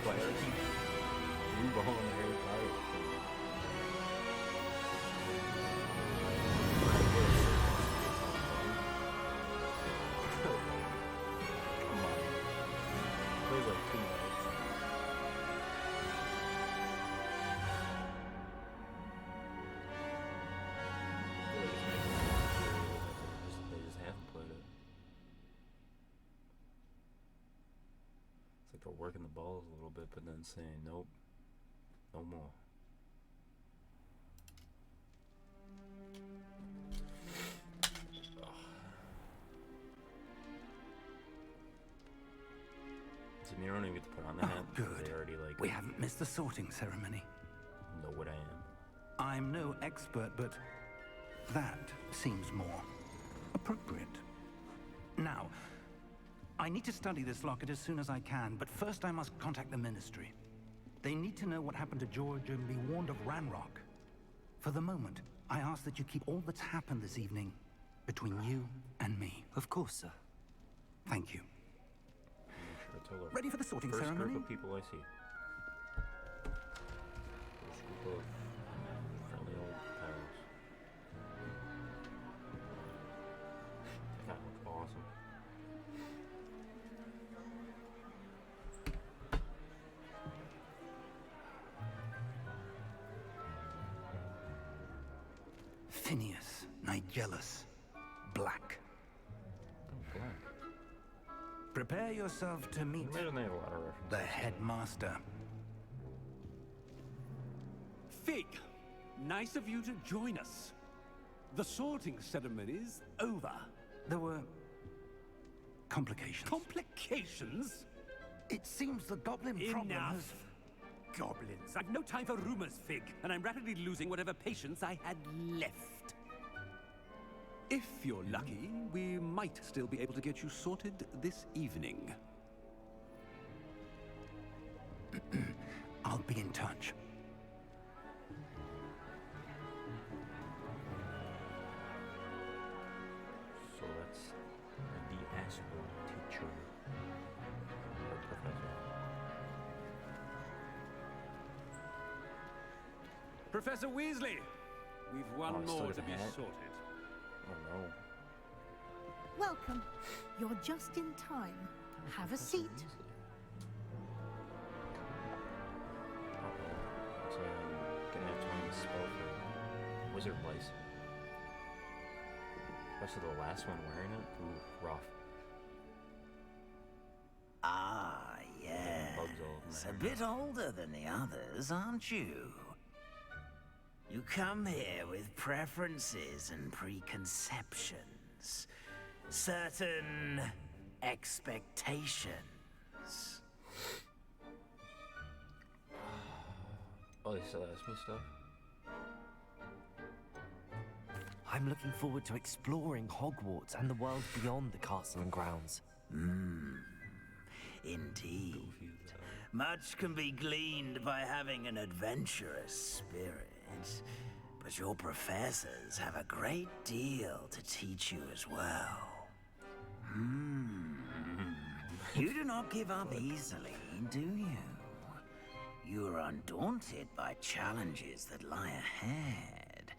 Why are you blue ball in Harry Potter? Come on. Plays like 2 minutes. They just haven't played it. It's like they're working the balls a little bit, but then saying, nope, no more. So you don't even get to put on the hat. Good. They already like. We haven't missed the sorting ceremony. Know what I am. I'm no expert, but that seems more appropriate. Now, I need to study this locket as soon as I can, but first I must contact the Ministry. They need to know what happened to George and be warned of Ranrock. For the moment, I ask that you keep all that's happened this evening between you and me. Of course, sir. Thank you. Sure it's over. Ready for the sorting First ceremony? group of people I see. First group of friendly old pals. That looks awesome. Phineas, Nigellus, Black. Oh, black. Prepare yourself to meet I imagine they have a lot of references. the headmaster. Fig, nice of you to join us. The sorting ceremony's over. There were complications. Complications? It seems the goblin problem has... Enough. Goblins. I've no time for rumors, Fig, and I'm rapidly losing whatever patience I had left. If you're lucky, we might still be able to get you sorted this evening. I'll be in touch. So that's the asshole teacher or professor. Professor Weasley, we've one Oh, still more with to the be hat? sorted. Oh no. Welcome. You're just in time. Have a seat. So I'm gonna have to learn the spell for Wizard Lice. Especially the last one wearing it. Ooh, rough. Ah, Bugs all yes. over A my bit older than the others, aren't you? You come here with preferences and preconceptions. Certain expectations. Oh, they still ask me stuff? I'm looking forward to exploring Hogwarts and the world beyond the castle and grounds. Indeed. Goofy as hell. Much can be gleaned by having an adventurous spirit. But your professors have a great deal to teach you as well. You do not give up easily, do you? You are undaunted by challenges that lie ahead.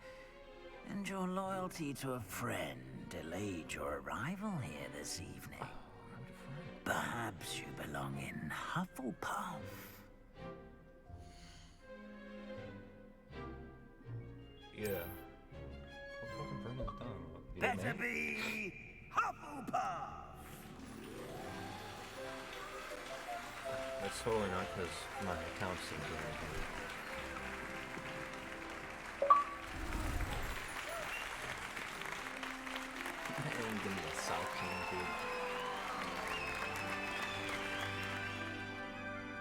And your loyalty to a friend delayed your arrival here this evening. Perhaps you belong in Hufflepuff. Yeah. What fucking friend is done? You Better man? be Hufflepuff! That's totally not because my account's synced or anything. And give me a South King, dude.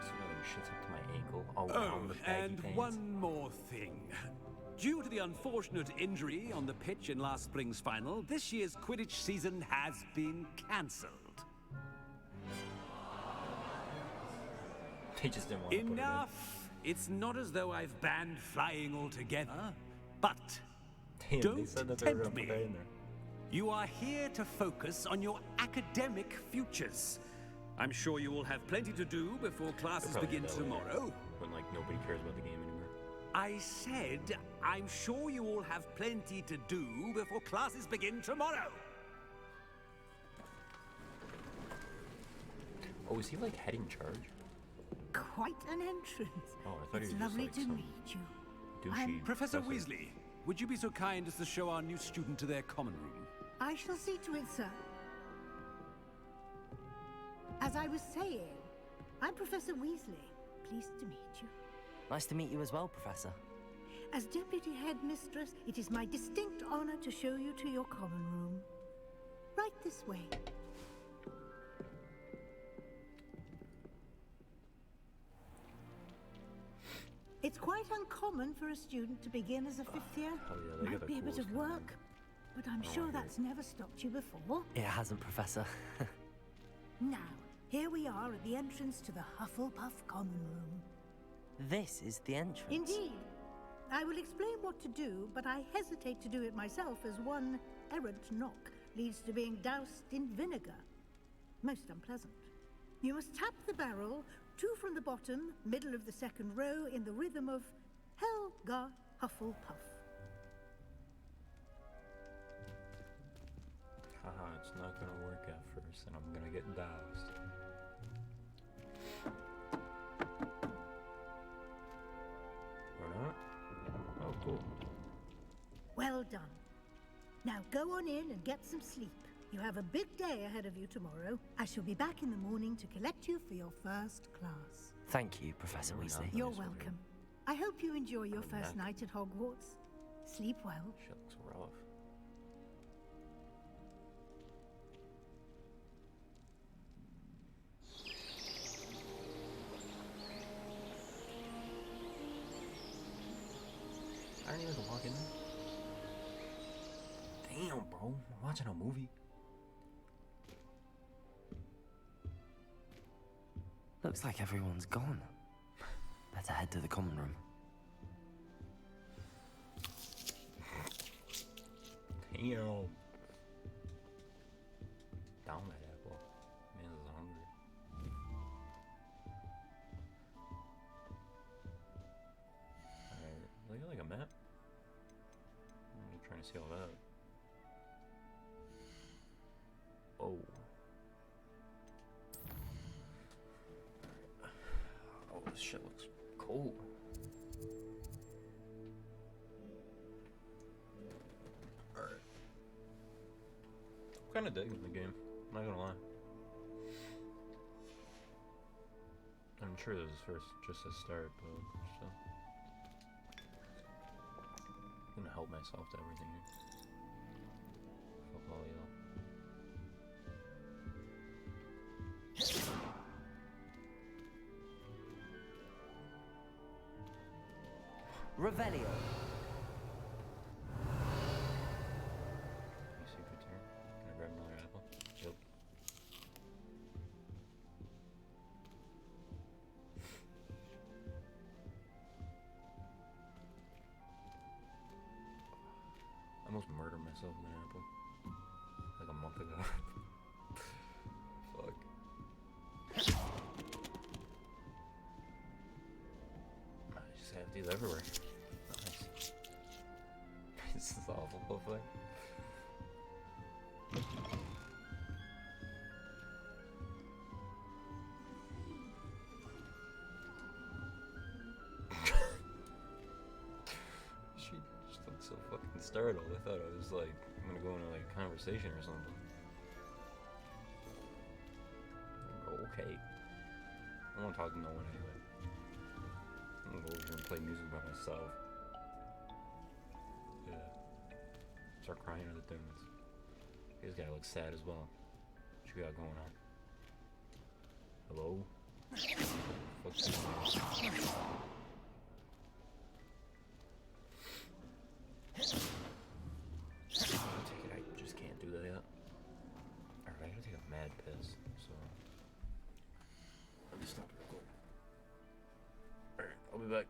Somebody shits up to my ankle. Oh, around the baggy and pants. one more thing. Due to the unfortunate injury on the pitch in last spring's final, this year's Quidditch season has been cancelled. They just didn't want to put it in. Enough! It's not as though I've banned flying altogether, but Damn, they don't said that they were tempt gonna me. put that in there. You are here to focus on your academic futures. I'm sure you will have plenty to do before classes They'll probably begin do that later, tomorrow. when like nobody cares about the game anymore. I said, I'm sure you all have plenty to do before classes begin tomorrow. Oh, is he like head in charge? Quite an entrance. Oh, I thought It's he was lovely just like to some meet you. douchey Professor Weasley, would you be so kind as to show our new student to their common room? I shall see to it, sir. As I was saying, I'm Professor Weasley. Pleased to meet you. Nice to meet you as well, Professor. As Deputy Headmistress, it is my distinct honor to show you to your common room. Right this way. It's quite uncommon for a student to begin as a fifth year. hell yeah, they got Might the be a bit coolest of common work, but I'm Oh, sure I hear that's never stopped you before. It hasn't, Professor. Now, here we are at the entrance to the Hufflepuff common room. This is the entrance. Indeed. I will explain what to do, but I hesitate to do it myself as one errant knock leads to being doused in vinegar. Most unpleasant. You must tap the barrel, 2 from the bottom, middle of the second row, in the rhythm of Helga Hufflepuff. Haha, it's not gonna work at first, and I'm gonna get doused. Or not? Oh, cool. Well done. Now go on in and get some sleep. You have a big day ahead of you tomorrow. I shall be back in the morning to collect you for your first class. Thank you, Professor You're Weasley. You're welcome. I hope you enjoy your first back. night at Hogwarts. Sleep well. Shit looks rough. I don't even have to walk in there. Damn, bro. I'm watching a movie. Looks like everyone's gone. Better head to the common room. Damn. Down that apple. Man is hungry. Alright, look at like a map. I'm trying to see all that. Oh. Oh, this shit looks cool. Alright. I'm kinda digging the game, I'm not gonna lie. I'm sure this is just a start, but still. I'm gonna help myself to everything here. Fuck all y'all. Revelio. Secret turn. Can I grab another apple? Yep. I almost murdered myself with an apple. Like a month ago. Fuck. I just have these everywhere. Nice. This is awful, buffet. startled. I thought I was like, I'm gonna go into like a conversation or something. Okay. I won't talk to no one anyway. I'm gonna go over here and play music by myself. Yeah. Start crying at the things. This guy looks sad as well. What you got going on? Hello? What's this man? I take it I just can't do that yet. Alright, I gotta take a mad piss, so let me stop real quick. Alright, I'll be back.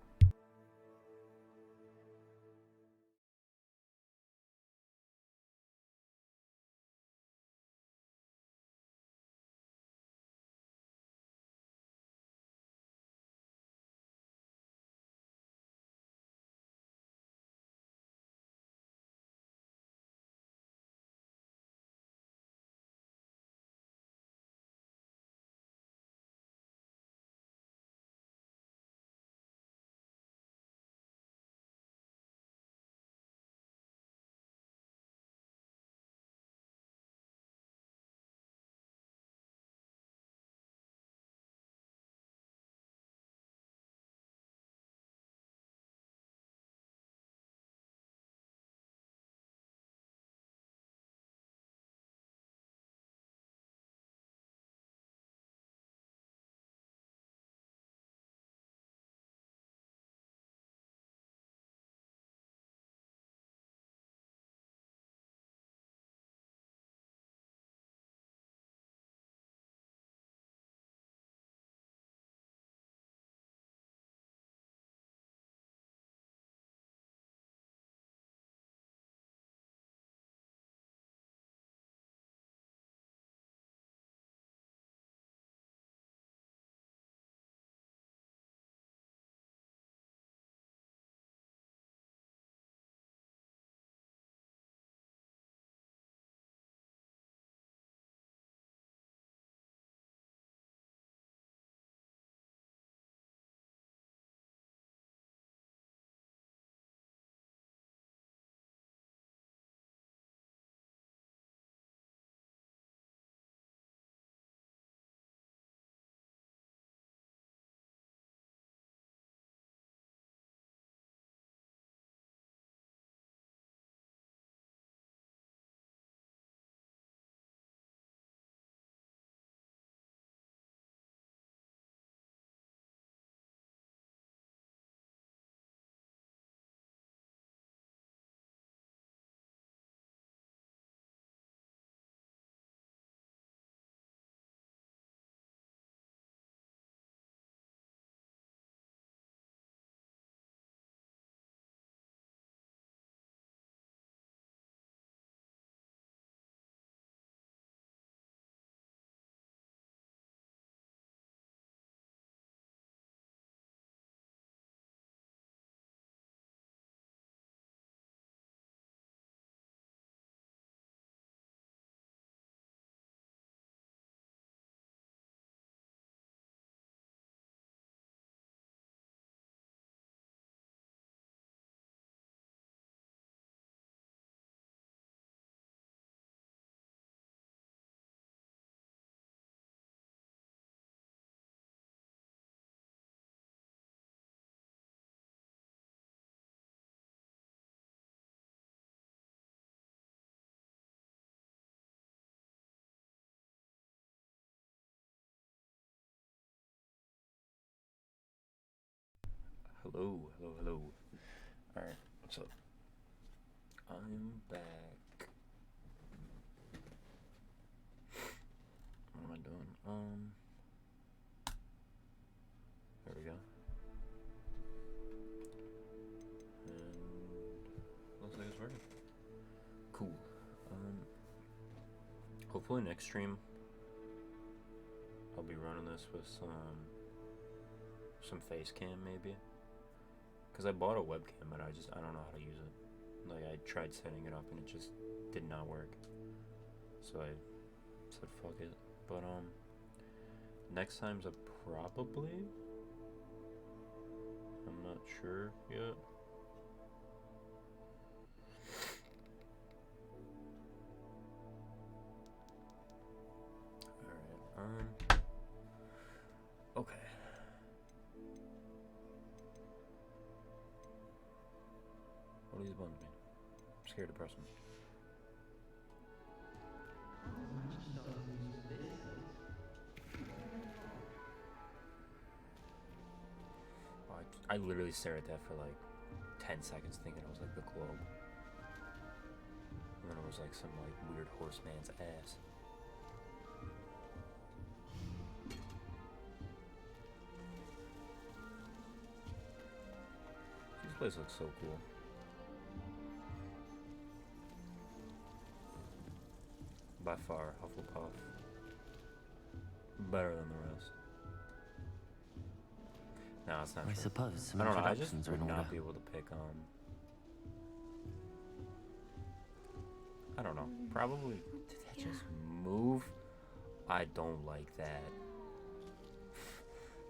Hello, hello, hello. Alright, what's up? I'm back. What am I doing? There we go. And looks like it's working. Cool. Hopefully next stream I'll be running this with some face cam maybe. Cause I bought a webcam, but I don't know how to use it. Like I tried setting it up and it just did not work. So I said fuck it. But next time's a probably. I'm not sure yet. turn. Okay. What do these buttons mean? I'm scared to press them. Oh, I literally stared at that for like 10 seconds thinking it was like the globe. And then it was like some like weird horseman's ass. This place looks so cool. By far, Hufflepuff. Better than the rest. No, it's not I true. suppose some I don't know, I just introductions are would in order. not be able to pick I don't know. Probably. Did that just move? I don't like that.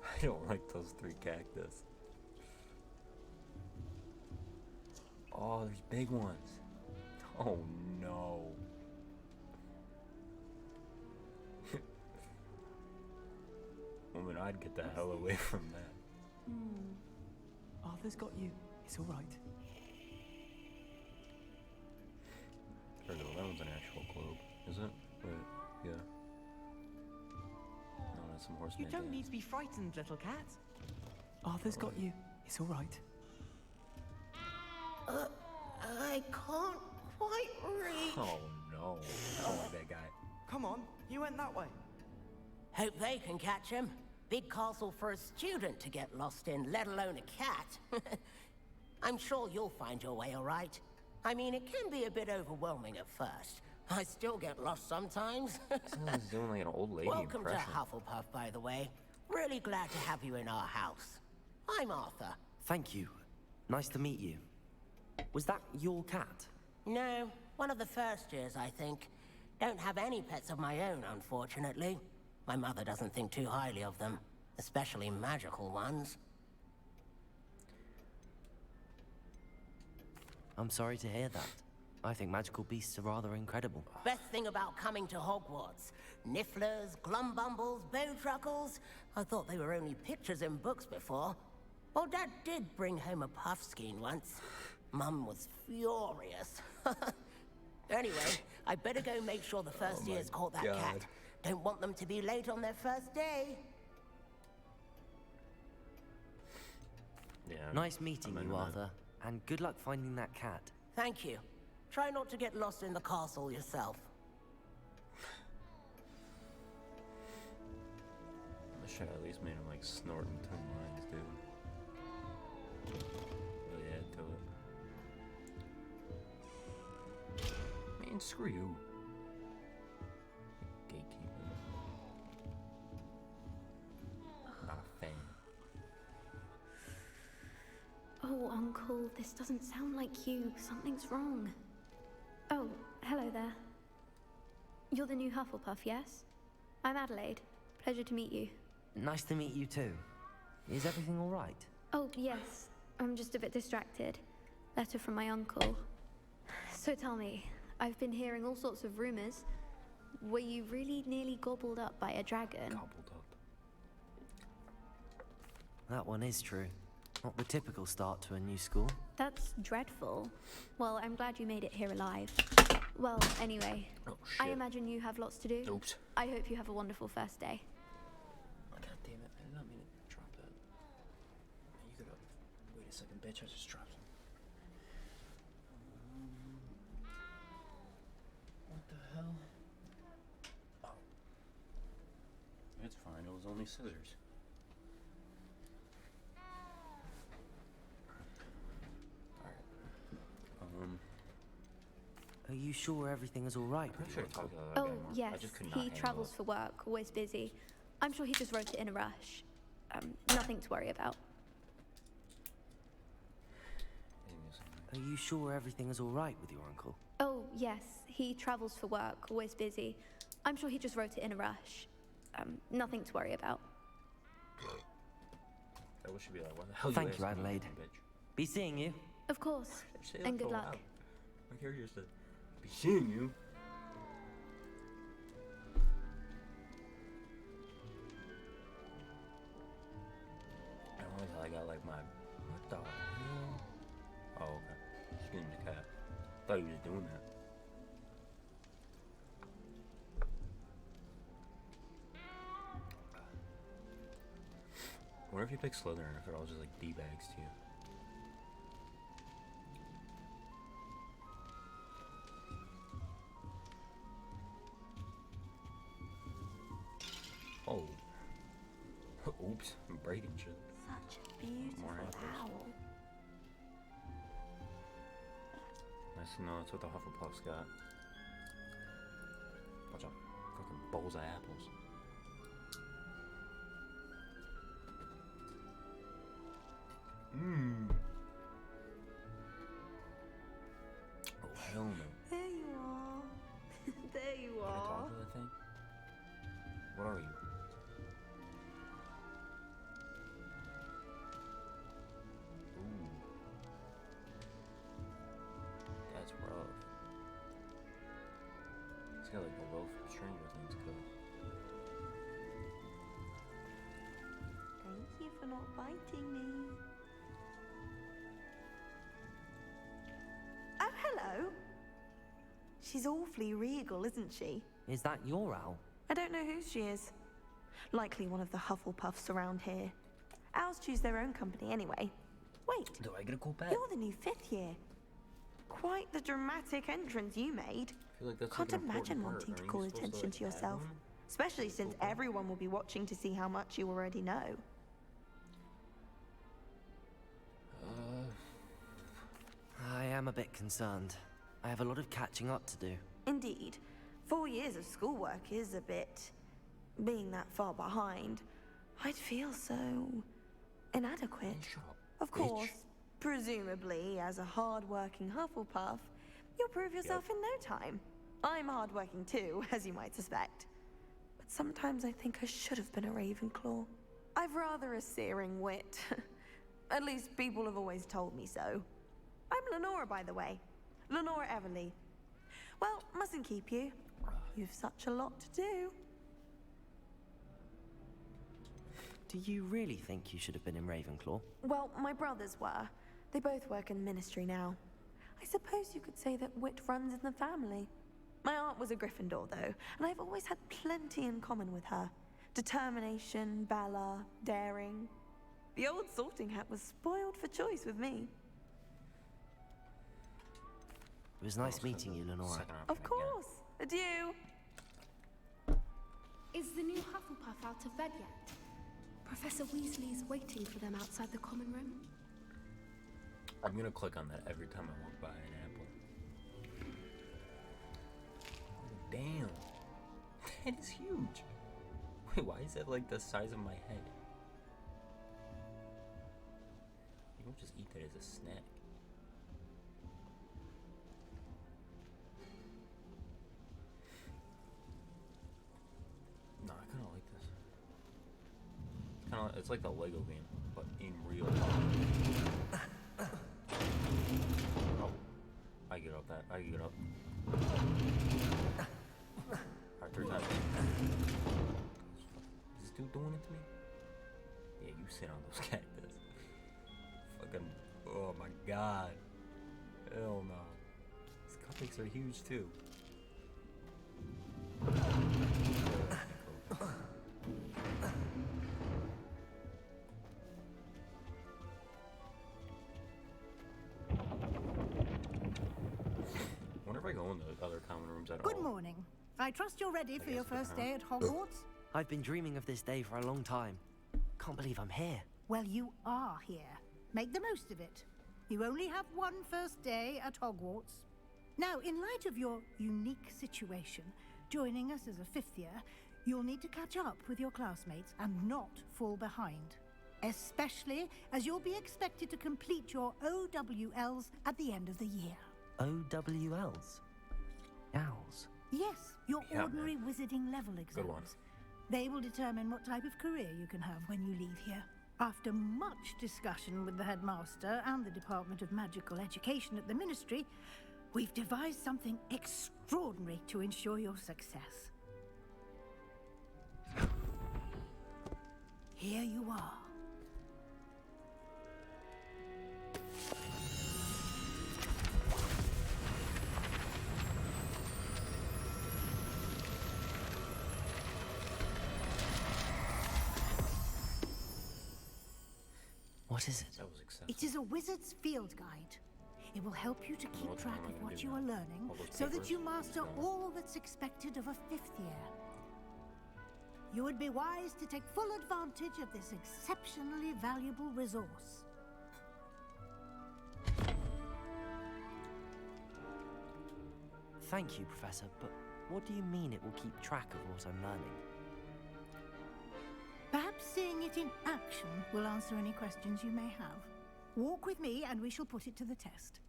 I don't like those 3 cactus. Oh, these big ones. Oh no. Woman, I'd get the hell away from that. Arthur's got you. It's all right. Or no, that one's an actual globe, is it? Wait, yeah. No, that's some horseman. You don't need to be frightened, little cat. Arthur's got you. It's all right. I can't quite reach. Oh no. I don't like that guy. Come on, you went that way. Hope they can catch him. Big castle for a student to get lost in, let alone a cat. I'm sure you'll find your way all right. I mean, it can be a bit overwhelming at first. I still get lost sometimes. Someone's doing like an old lady Welcome impression. to Hufflepuff, by the way. Really glad to have you in our house. I'm Arthur. Thank you. Nice to meet you. Was that your cat? No, one of the first years, I think. Don't have any pets of my own, unfortunately. My mother doesn't think too highly of them, especially magical ones. I'm sorry to hear that. I think magical beasts are rather incredible. Best thing about coming to Hogwarts. Nifflers, glumbumbles, bowtruckles. I thought they were only pictures in books before. Well, Dad did bring home a puffskein once. Mum was furious. Anyway, I better go make sure the first years caught that cat. Don't want them to be late on their first day. Yeah. Nice meeting you, Arthur. And good luck finding that cat. Thank you. Try not to get lost in the castle yourself. I should have at least made him like snorting 2 lines, dude. Really add to it. Man, screw you. Gatekeeper. Not a fan. Oh, Uncle, this doesn't sound like you. Something's wrong. Oh, hello there. You're the new Hufflepuff, yes? I'm Adelaide. Pleasure to meet you. Nice to meet you too. Is everything all right? Oh, yes. I'm just a bit distracted. Letter from my uncle. So tell me, I've been hearing all sorts of rumors. Were you really nearly gobbled up by a dragon? Gobbled up. That one is true. Not the typical start to a new school. That's dreadful. Well, I'm glad you made it here alive. Well, anyway, I imagine you have lots to do. Oops. I hope you have a wonderful first day. God damn it, I did not mean to drop that. You could have. Wait a second, bitch, I just dropped it. What the hell? Oh. It's fine, it was only scissors. Are you sure everything is all right with I your should have uncle? talked about that Oh, more. I yes. just could not He handle travels it. for work, always busy. I'm sure he just wrote it in a rush. Nothing to worry about. Are you sure everything is all right with your uncle? Oh, yes. He travels for work, always busy. I'm sure he just wrote it in a rush. Nothing to worry about. That should be like, what the hell Thank you, asking me, Adelaide. bitch? Be seeing you. Of course. Say that And so good luck. loud. My character said, be seeing you. like my... What the hell? Oh, okay. Just getting the cat. Thought he was doing that. I wonder if you pick Slytherin, if they're all just like D-bags to you. Oh. Oops, I'm breaking shit. Such a beautiful owl. Nice to know that's what the Hufflepuffs got. Bunch of fucking bowls of apples. Mmm. Oh, hell no. There you are. There you Can I are. talk to that thing? What are you? Ooh. That's rough. It's got like a loaf of Stranger Things code. Thank you for not biting me. Oh, hello. She's awfully regal, isn't she? Is that your owl? I don't know who she is. Likely one of the Hufflepuffs around here. Owls choose their own company anyway. Wait. Do I get a cool pet? You're the new 5th year. Quite the dramatic entrance you made. I feel like that's Can't like an imagine important part. wanting to Aren't call you supposed attention to, to like, yourself. add them? Especially since everyone will be watching to see how much you already know. I am a bit concerned. I have a lot of catching up to do. Indeed. 4 years of schoolwork is a bit... Being that far behind, I'd feel so... inadequate. Of course, presumably, as a hard-working Hufflepuff, you'll prove yourself in no time. I'm hard-working too, as you might suspect. But sometimes I think I should have been a Ravenclaw. I've rather a searing wit. At least people have always told me so. I'm Lenora, by the way. Lenora Everly. Well, mustn't keep you. You've such a lot to do. Do you really think you should have been in Ravenclaw? Well, my brothers were. They both work in the ministry now. I suppose you could say that wit runs in the family. My aunt was a Gryffindor, though, and I've always had plenty in common with her. Determination, valor, daring. The old sorting hat was spoiled for choice with me. It was nice meeting you, Lenora. Of course. Adieu. Is the new Hufflepuff out of bed yet? Professor Weasley's waiting for them outside the common room. I'm gonna click on that every time I walk by an apple. Oh, damn. That is huge. Wait, why is that like the size of my head? You don't just eat that as a snack. No, I kind of like this. Kind of, it's like the Lego game, but in real life. Oh, I get up that. I get up. Alright, 3 times. Is this dude doing it to me? Yeah, you sit on those cactus. Fucking, oh my god. Hell no. These cupcakes are huge too. Wonder if I go in the other common rooms at all. Good morning. I trust you're ready for your first day at Hogwarts. I've been dreaming of this day for a long time. Can't believe I'm here. Well, you are here. Make the most of it. You only have one first day at Hogwarts. Now, in light of your unique situation, joining us as a 5th year, you'll need to catch up with your classmates and not fall behind. Especially as you'll be expected to complete your OWLs at the end of the year. OWLs? Owls? Yes, your ordinary wizarding level exams. Good one. They will determine what type of career you can have when you leave here. After much discussion with the headmaster and the Department of Magical Education at the Ministry, we've devised something extraordinary to ensure your success. Here you are. What is it? That was excessive. It is a wizard's field guide. It will help you to keep What track am I of gonna what do you now? are learning All those so that papers? you master No. all that's expected of a 5th year. You would be wise to take full advantage of this exceptionally valuable resource. Thank you, Professor, but what do you mean it will keep track of what I'm learning? Perhaps seeing it in action will answer any questions you may have. Walk with me and we shall put it to the test.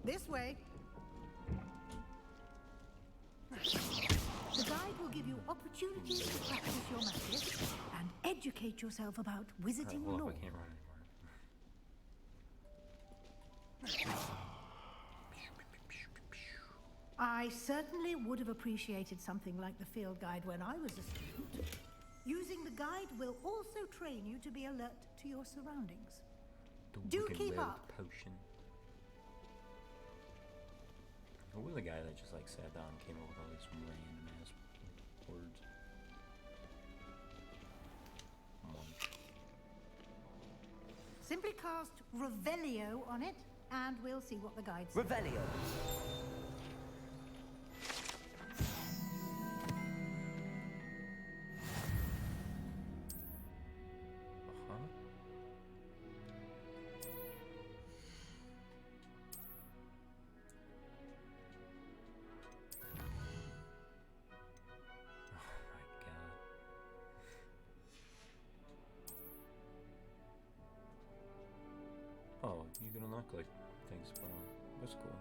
This way. The guide will give you opportunities to practice your magic and educate yourself about wizarding Hold up, lore. I can't run anymore. I certainly would have appreciated something like the field guide when I was a student. Using the guide will also train you to be alert to your surroundings. Do keep up. Potion. Who was the guy that just like sat down and came up with all these random ass words? Munch. Simply cast Revelio on it, and we'll see what the guide says. Revelio. Oh, you can unlock like things, but that's cool.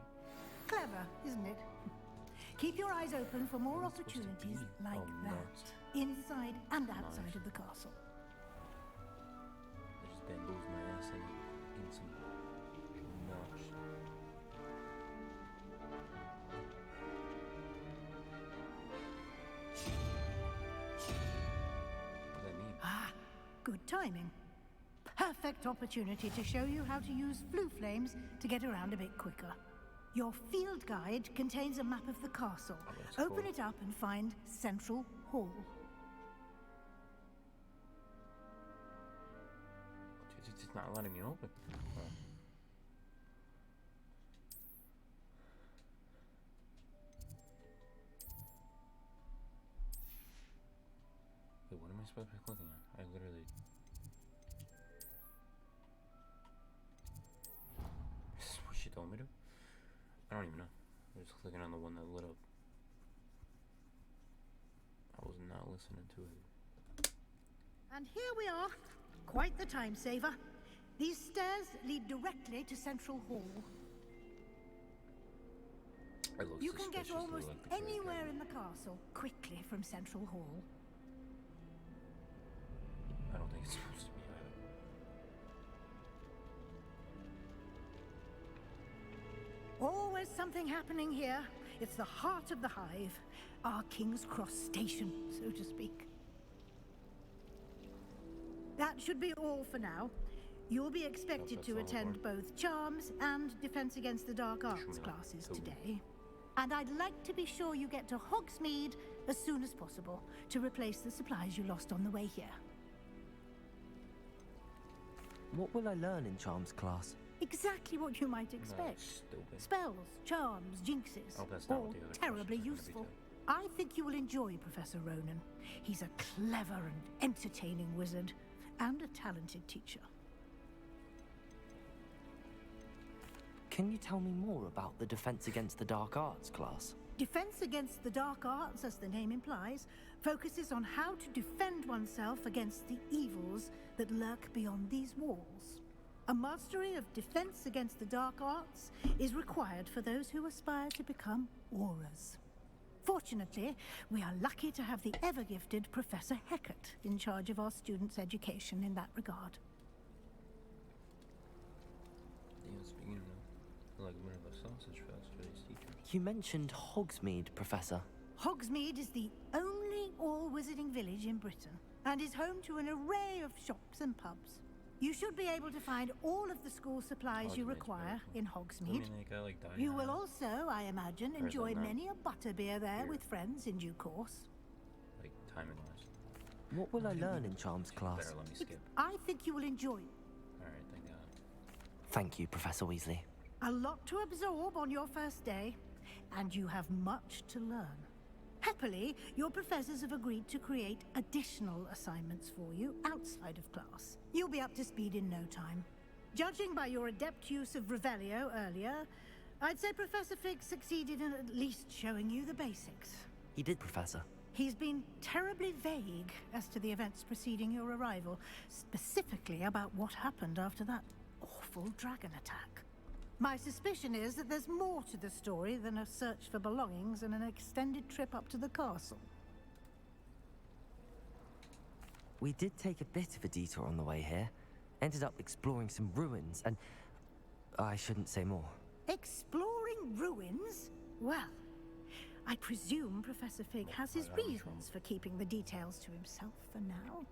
Clever, isn't it? Keep your eyes open for more opportunities like that, inside and outside of the castle. I just bamboozled my ass in some nuts. What does that mean? Ah, good timing. Perfect opportunity to show you how to use flue flames to get around a bit quicker. Your field guide contains a map of the castle. Open it up and find Central Hall. It's not letting me open. Oh. Wait, what am I supposed to be clicking on? I literally... This is what she told me to? I don't even know. I was just clicking on the one that lit up. I was not listening to it. And here we are. Quite the time saver. These stairs lead directly to Central Hall. You can get almost anywhere in the castle quickly from Central Hall. I don't think it's supposed to be either. Always something happening here. It's the heart of the hive. Our King's Cross station, so to speak. That should be all for now. You'll be expected to attend both Charms and Defense Against the Dark Arts classes today. And I'd like to be sure you get to Hogsmeade as soon as possible to replace the supplies you lost on the way here. What will I learn in Charms class? Exactly what you might expect. Spells, charms, jinxes, all terribly useful. I think you will enjoy Professor Ronan. He's a clever and entertaining wizard, and a talented teacher. Can you tell me more about the Defense Against the Dark Arts class? Defense Against the Dark Arts, as the name implies, focuses on how to defend oneself against the evils that lurk beyond these walls. A mastery of Defense Against the Dark Arts is required for those who aspire to become Aurors. Fortunately, we are lucky to have the ever-gifted Professor Hecat in charge of our students' education in that regard. Yeah, speaking of that, like a bit of a sausage fest for these teachers. You mentioned Hogsmeade, Professor. Hogsmeade is the only all-wizarding village in Britain, and is home to an array of shops and pubs. You should be able to find all of the school supplies you require in Hogsmeade. You will also, I imagine, enjoy many a butterbeer there with friends in due course. Like timing-wise. What will I learn in Charms class? Better let me skip. I think you will enjoy it. Alright, thank God. Thank you, Professor Weasley. A lot to absorb on your first day, and you have much to learn. Happily, your professors have agreed to create additional assignments for you outside of class. You'll be up to speed in no time. Judging by your adept use of Revelio earlier, I'd say Professor Fig succeeded in at least showing you the basics. He did, Professor. He's been terribly vague as to the events preceding your arrival, specifically about what happened after that awful dragon attack. My suspicion is that there's more to the story than a search for belongings and an extended trip up to the castle. We did take a bit of a detour on the way here. Ended up exploring some ruins and... I shouldn't say more. Exploring ruins? Well, I presume Professor Fig has his reasons for keeping the details to himself for now.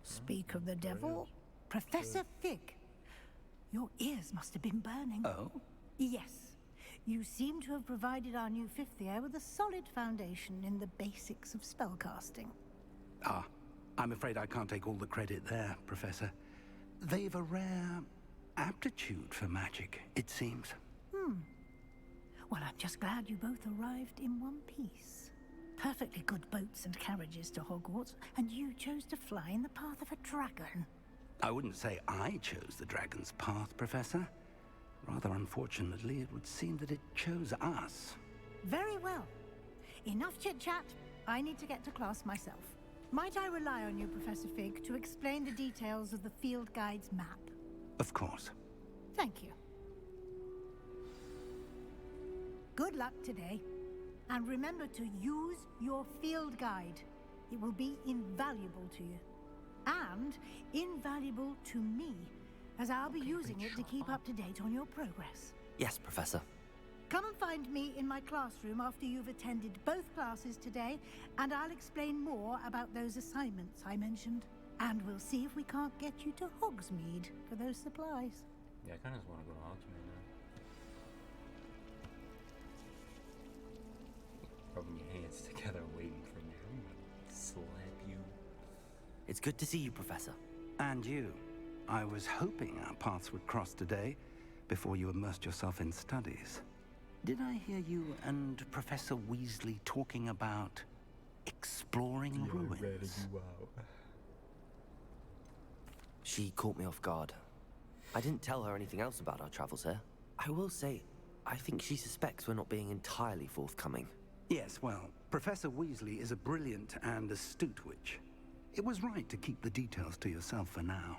Speak of the devil, Professor Fig. Your ears must have been burning. Oh? Yes. You seem to have provided our new fifth year with a solid foundation in the basics of spellcasting. Ah, I'm afraid I can't take all the credit there, Professor. They've a rare aptitude for magic, it seems. Well, I'm just glad you both arrived in one piece. Perfectly good boats and carriages to Hogwarts, and you chose to fly in the path of a dragon. I wouldn't say I chose the dragon's path, Professor. Rather unfortunately, it would seem that it chose us. Very well. Enough chit-chat. I need to get to class myself. Might I rely on you, Professor Fig, to explain the details of the field guide's map? Of course. Thank you. Good luck today. And remember to use your field guide. It will be invaluable to you. And invaluable to me, as I'll be using it to keep up to date on your progress. Yes, Professor. Come and find me in my classroom after you've attended both classes today, and I'll explain more about those assignments I mentioned. And we'll see if we can't get you to Hogsmeade for those supplies. Yeah, I kind of just want to go to Hogsmeade now. Rubbing your hands together waiting for me. I'm gonna slap you. It's good to see you, Professor. And you. I was hoping our paths would cross today, before you immersed yourself in studies. Did I hear you and Professor Weasley talking about exploring ruins? She caught me off guard. I didn't tell her anything else about our travels here. I will say, I think she suspects we're not being entirely forthcoming. Yes, well, Professor Weasley is a brilliant and astute witch. It was right to keep the details to yourself for now.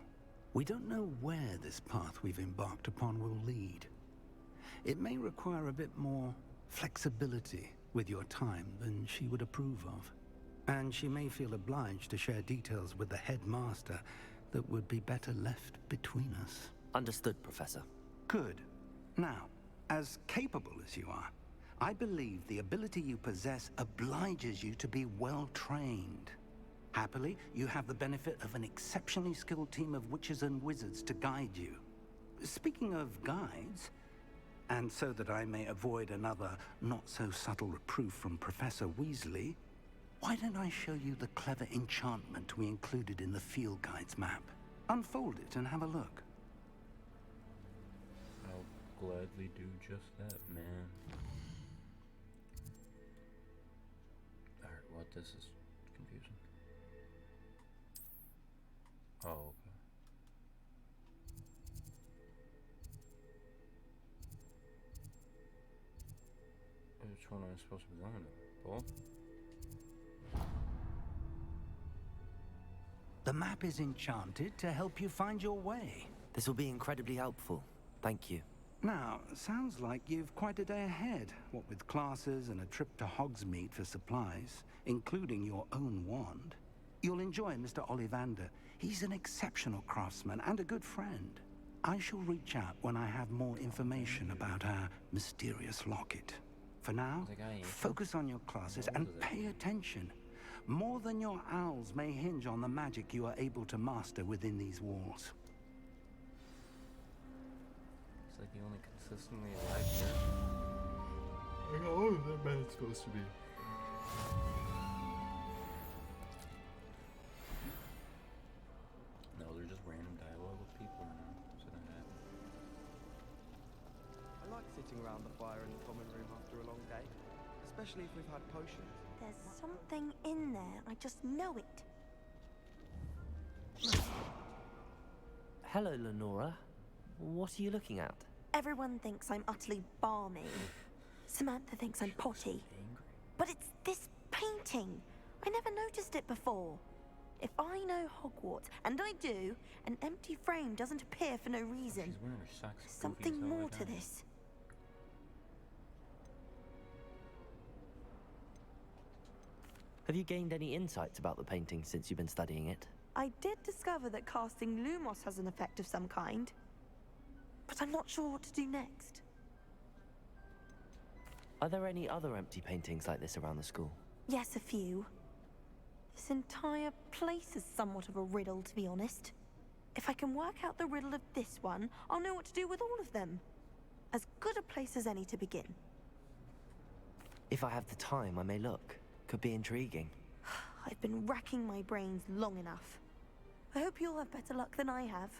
We don't know where this path we've embarked upon will lead. It may require a bit more flexibility with your time than she would approve of. And she may feel obliged to share details with the headmaster that would be better left between us. Understood, Professor. Good. Now, as capable as you are, I believe the ability you possess obliges you to be well trained. Happily, you have the benefit of an exceptionally skilled team of witches and wizards to guide you. Speaking of guides, and so that I may avoid another not-so-subtle reproof from Professor Weasley, why don't I show you the clever enchantment we included in the field guide's map? Unfold it and have a look. I'll gladly do just that, man. Alright, what? This is confusing. Oh, okay. Which one am I supposed to be going to? Both? The map is enchanted to help you find your way. This will be incredibly helpful. Thank you. Now, sounds like you've quite a day ahead, what with classes and a trip to Hogsmeade for supplies, including your own wand. You'll enjoy Mr. Ollivander. He's an exceptional craftsman and a good friend. I shall reach out when I have more information about our mysterious locket. For now, focus on your classes and pay attention. More than your owls may hinge on the magic you are able to master within these walls. It's like the only consistently alive here. Like, oh, that man's supposed to be. No, they're just random dialogue with people now, so they're happy. I like sitting around the fire in the common room after a long day, especially if we've had potions. There's something in there. I just know it. Hello, Lenora. What are you looking at? Everyone thinks I'm utterly balmy. Samantha thinks I'm potty. But it's this painting. I never noticed it before. If I know Hogwarts, and I do, an empty frame doesn't appear for no reason. She's wearing her socks. There's something more to this. Have you gained any insights about the painting since you've been studying it? I did discover that casting Lumos has an effect of some kind. But I'm not sure what to do next. Are there any other empty paintings like this around the school? Yes, a few. This entire place is somewhat of a riddle, to be honest. If I can work out the riddle of this one, I'll know what to do with all of them. As good a place as any to begin. If I have the time, I may look. Could be intriguing. I've been racking my brains long enough. I hope you'll have better luck than I have.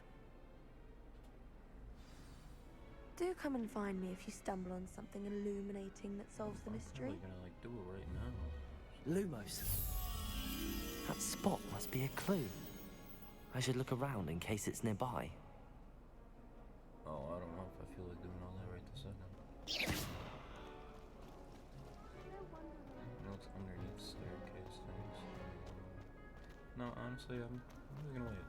Do come and find me if you stumble on something illuminating that solves the mystery. I'm gonna like do it right now. Lumos. That spot must be a clue. I should look around in case it's nearby. Oh, I don't know if I feel like doing all that right this second. No, it's underneath staircase things. No, honestly, I'm just gonna wait.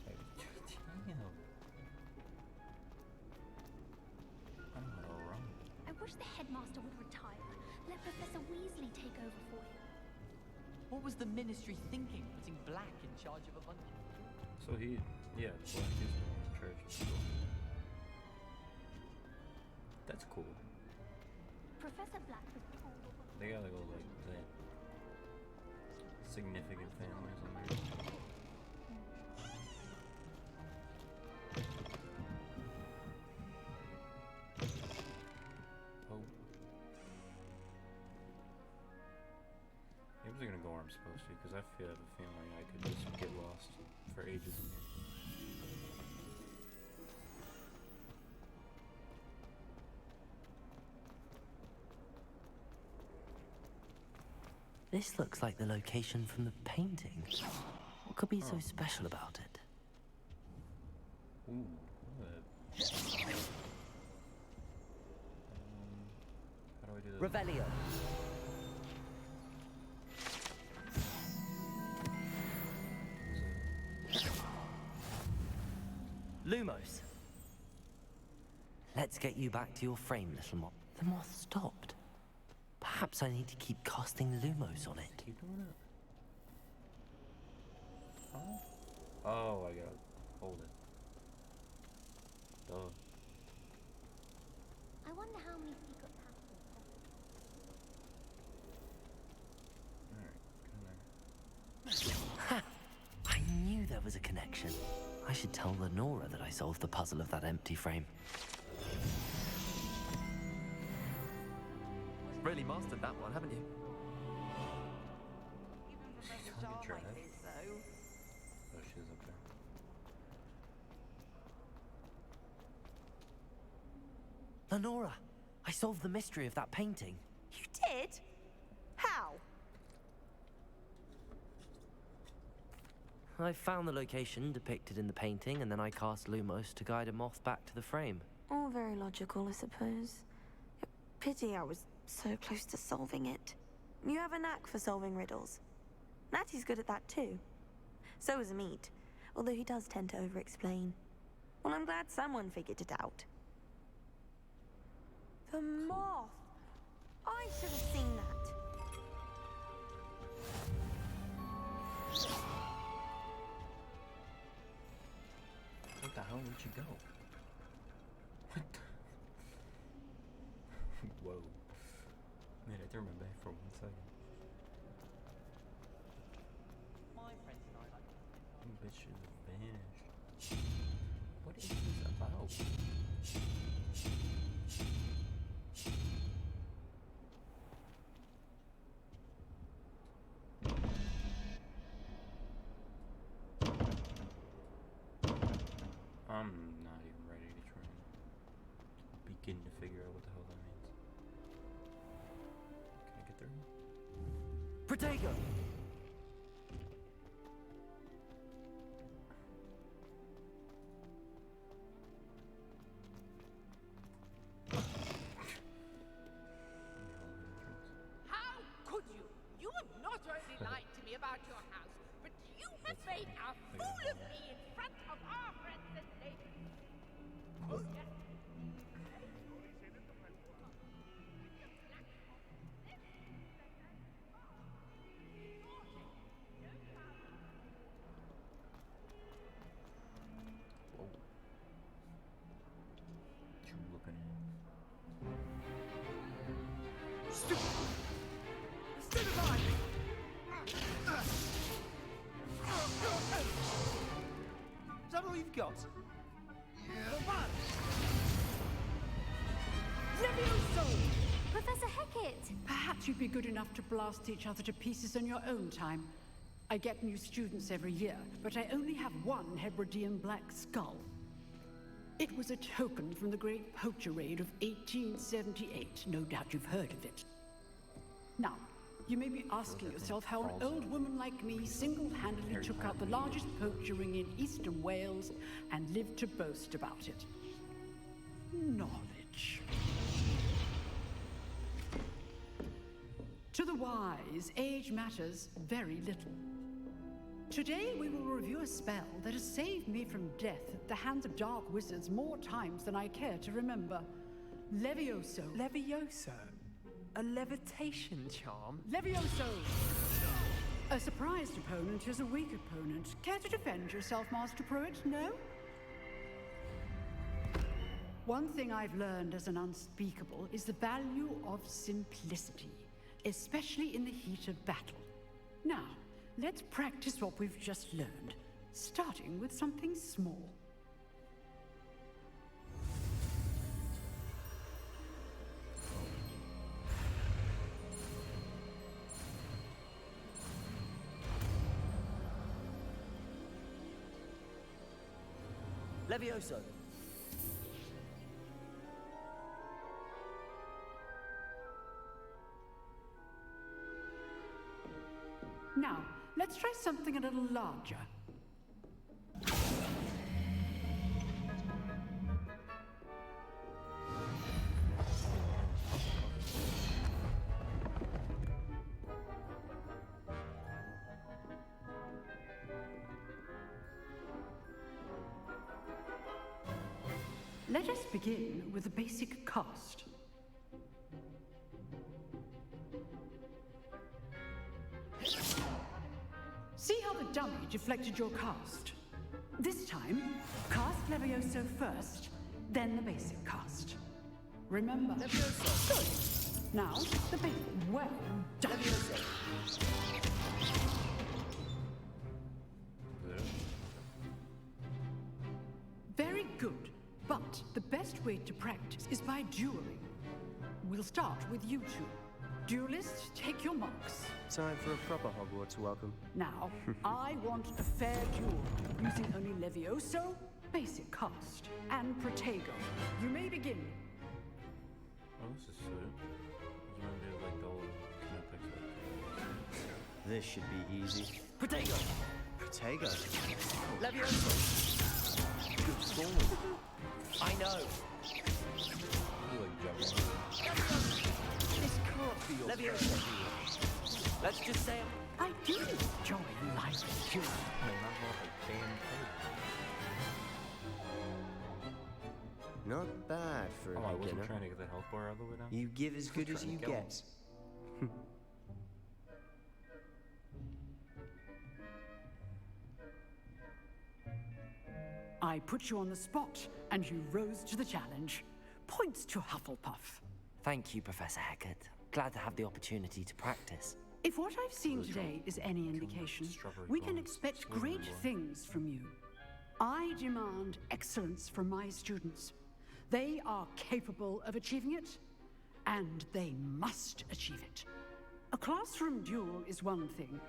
Damn. I'm gonna run. I wish the headmaster would retire. Let Professor Weasley take over for him. What was the Ministry thinking, putting Black in charge of a bunch of... So he, yeah, Black is the one in charge of school. That's cool. Professor Black was called. They gotta go like that. Significant families in there. Oh. I'm just gonna go where I'm supposed to, because I have a feeling I could just get lost for ages in here. This looks like the location from the painting. What could be so special about it? Ooh, how do I do this? Revelio. Lumos. Let's get you back to your frame, little moth. The moth stopped. Perhaps I need to keep casting Lumos on it. Keep doing it. Oh, I gotta hold it. Duh. I wonder how many secret passages. Ha! I knew there was a connection. I should tell Lenora that I solved the puzzle of that empty frame. Really mastered that one, haven't you? She's talking trash. Oh, she's up there. Lenora, I solved the mystery of that painting. You did? How? I found the location depicted in the painting, and then I cast Lumos to guide a moth back to the frame. All very logical, I suppose. Pity I was so close to solving it. You have a knack for solving riddles. Natty's good at that too. So is Amit, although he does tend to over-explain. Well, I'm glad someone figured it out. The moth! I should have seen that. What the hell? Where'd you go? What the... Whoa. Man, I threw my back for 1 second. Bitches vanished. What is this about? I'm not even ready to try and begin to figure out what the hell that means. Can I get through? Protego! How could you? You have not only lied to me about your house, but you have made a fool of me in front of our friends and neighbors. Oh, yes. Whoa. What you looking at? Stupid! Stay alive! Is that all you've got? Levioso! Professor Hecat! Perhaps you'd be good enough to blast each other to pieces on your own time. I get new students every year, but I only have one Hebridean black skull. It was a token from the Great Poacher Raid of 1878. No doubt you've heard of it. Now, you may be asking yourself how an old woman like me single-handedly took out the largest poacher ring in eastern Wales and lived to boast about it. Knowledge. To the wise, age matters very little. Today we will review a spell that has saved me from death at the hands of dark wizards more times than I care to remember. Levioso. Levioso? A levitation charm? Levioso! A surprised opponent is a weak opponent. Care to defend yourself, Master Pruitt? No? One thing I've learned as an unspeakable is the value of simplicity, especially in the heat of battle. Now, let's practice what we've just learned, starting with something small. Levioso! Now, let's try something a little larger. Let us begin with the basic cast. See how the dummy deflected your cast? This time, cast Levioso first, then the basic cast. Remember? Levioso. Good. Now, the basic. Well done. Levioso. Very good. But the best way to practice is by dueling. We'll start with you two. Duelists, take your marks. Time for a proper Hogwarts welcome. Now, I want a fair duel, using only Levioso, basic cast, and Protego. You may begin. Oh, this is sweet. This reminds me of like the old Netflix. This should be easy. Protego! Protego. Levioso! Good score. I know. You like juggling. This can't be your Levioso! Let's just say I do enjoy life duel. Not bad for a Oh, I wasn't beginner. trying to get the health bar all the way down. You give as good as Trying you to kill him. get. I put you on the spot, and you rose to the challenge. Points to Hufflepuff. Thank you, Professor Hecat. Glad to have the opportunity to practice. If what I've seen today is any indication, we can expect great things from you. I demand excellence from my students. They are capable of achieving it, and they must achieve it. A classroom duel is one thing,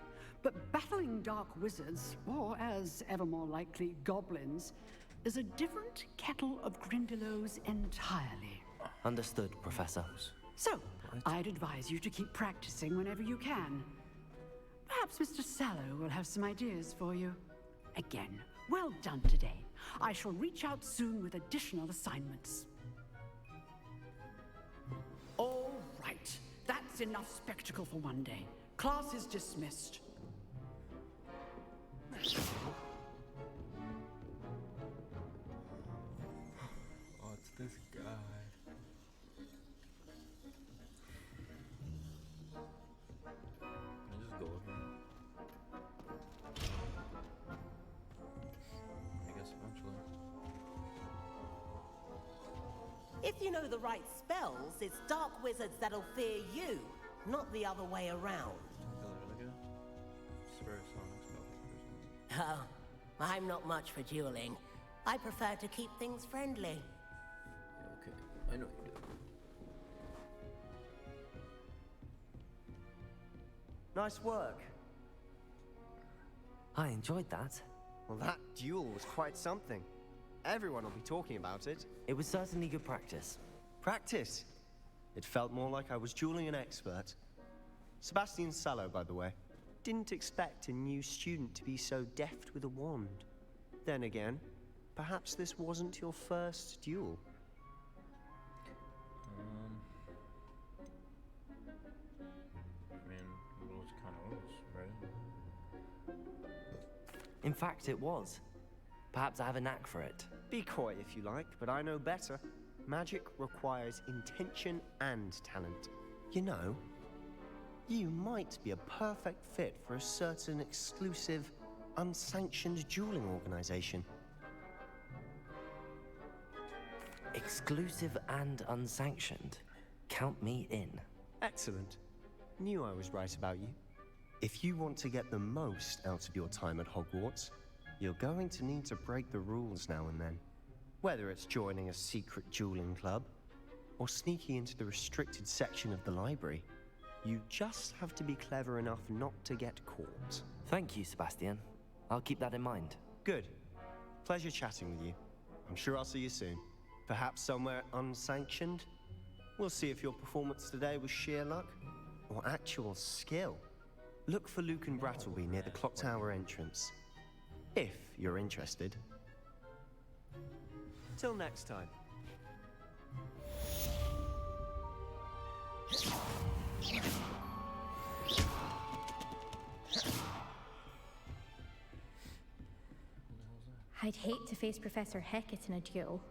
but battling dark wizards, or as ever more likely, goblins, is a different kettle of Grindylows entirely. Understood, Professor. So, I'd advise you to keep practicing whenever you can. Perhaps Mr. Sallow will have some ideas for you. Again, well done today. I shall reach out soon with additional assignments. All right. That's enough spectacle for one day. Class is dismissed. Oh, it's this guy. Can I just go over here? I guess eventually. If you know the right spells, it's dark wizards that'll fear you, not the other way around. Oh, I'm not much for dueling. I prefer to keep things friendly. Okay, I know you do. Nice work. I enjoyed that. Well, that duel was quite something. Everyone will be talking about it. It was certainly good practice. Practice? It felt more like I was dueling an expert. Sebastian Sallow, by the way. Didn't expect a new student to be so deft with a wand. Then again, perhaps this wasn't your first duel. I mean, it was kind of was, right? In fact, it was. Perhaps I have a knack for it. Be coy if you like, but I know better. Magic requires intention and talent. You know, you might be a perfect fit for a certain exclusive, unsanctioned dueling organization. Exclusive and unsanctioned. Count me in. Excellent. Knew I was right about you. If you want to get the most out of your time at Hogwarts, you're going to need to break the rules now and then. Whether it's joining a secret dueling club, or sneaking into the restricted section of the library, you just have to be clever enough not to get caught. Thank you, Sebastian. I'll keep that in mind. Good. Pleasure chatting with you. I'm sure I'll see you soon. Perhaps somewhere unsanctioned? We'll see if your performance today was sheer luck or actual skill. Look for Luke and Brattleby near the clock tower entrance. If you're interested. Till next time. I'd hate to face Professor Hecat in a duel.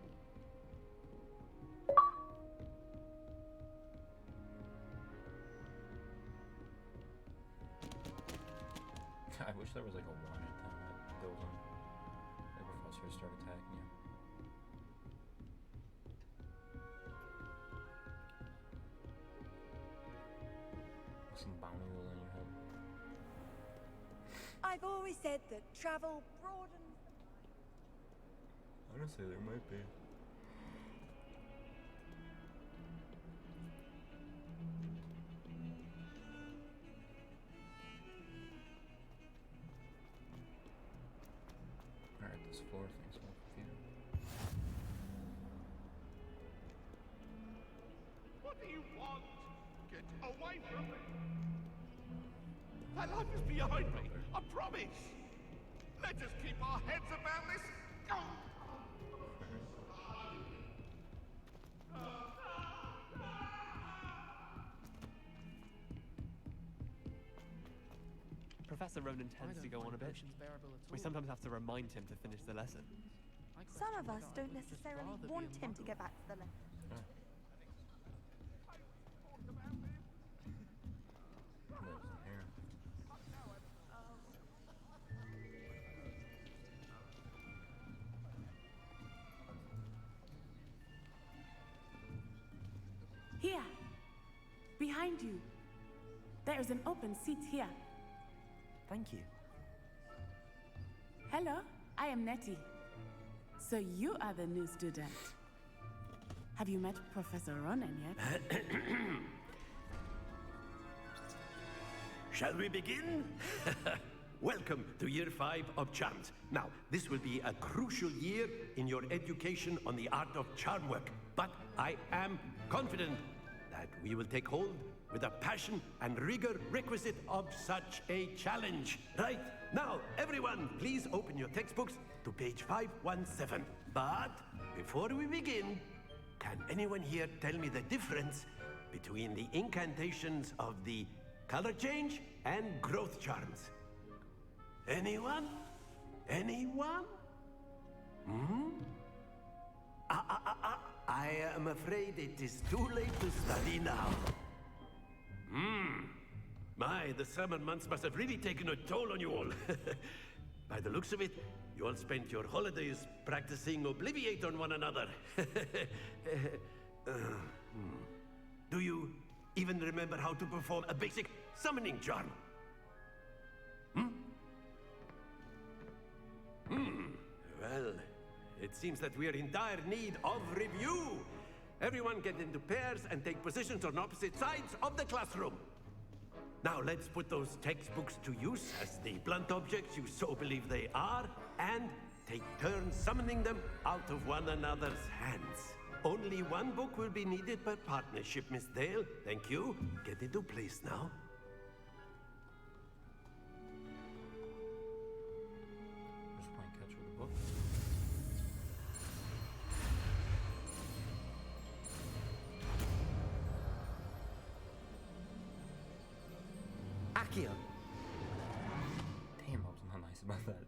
I wish there was like a warning time that goes on. The professors start attacking you. Some bounty will in your head. I've always said that travel broadens. Honestly, there might be. Alright, this floor thing's more confusing. What do you want? Get away from me! My life is behind me, I promise! Let us keep our heads about this! Professor Ronan tends to go on a bit. We sometimes have to remind him to finish the lesson. Some of us don't necessarily want him to get back to the lesson. Here, behind you. There is an open seat here. Thank you. Hello, I am Nettie. So you are the new student. Have you met Professor Ronan yet? Shall we begin? Welcome to Year 5 of Charms. Now, this will be a crucial year in your education on the art of charm work. But I am confident that we will take hold with the passion and rigor requisite of such a challenge. Right, now, everyone, please open your textbooks to page 517. But before we begin, can anyone here tell me the difference between the incantations of the color change and growth charms? Anyone? Anyone? Hmm? I am afraid it is too late to study now. My, the summer months must have really taken a toll on you all. By the looks of it, you all spent your holidays practicing Obliviate on one another. Do you even remember how to perform a basic summoning charm? Well, it seems that we are in dire need of review. Everyone get into pairs and take positions on opposite sides of the classroom. Now let's put those textbooks to use as the blunt objects you so believe they are, and take turns summoning them out of one another's hands. Only one book will be needed per partnership, Miss Dale. Thank you. Get into place now. Just playing catch with the book. Accio! Damn, I was not nice about that.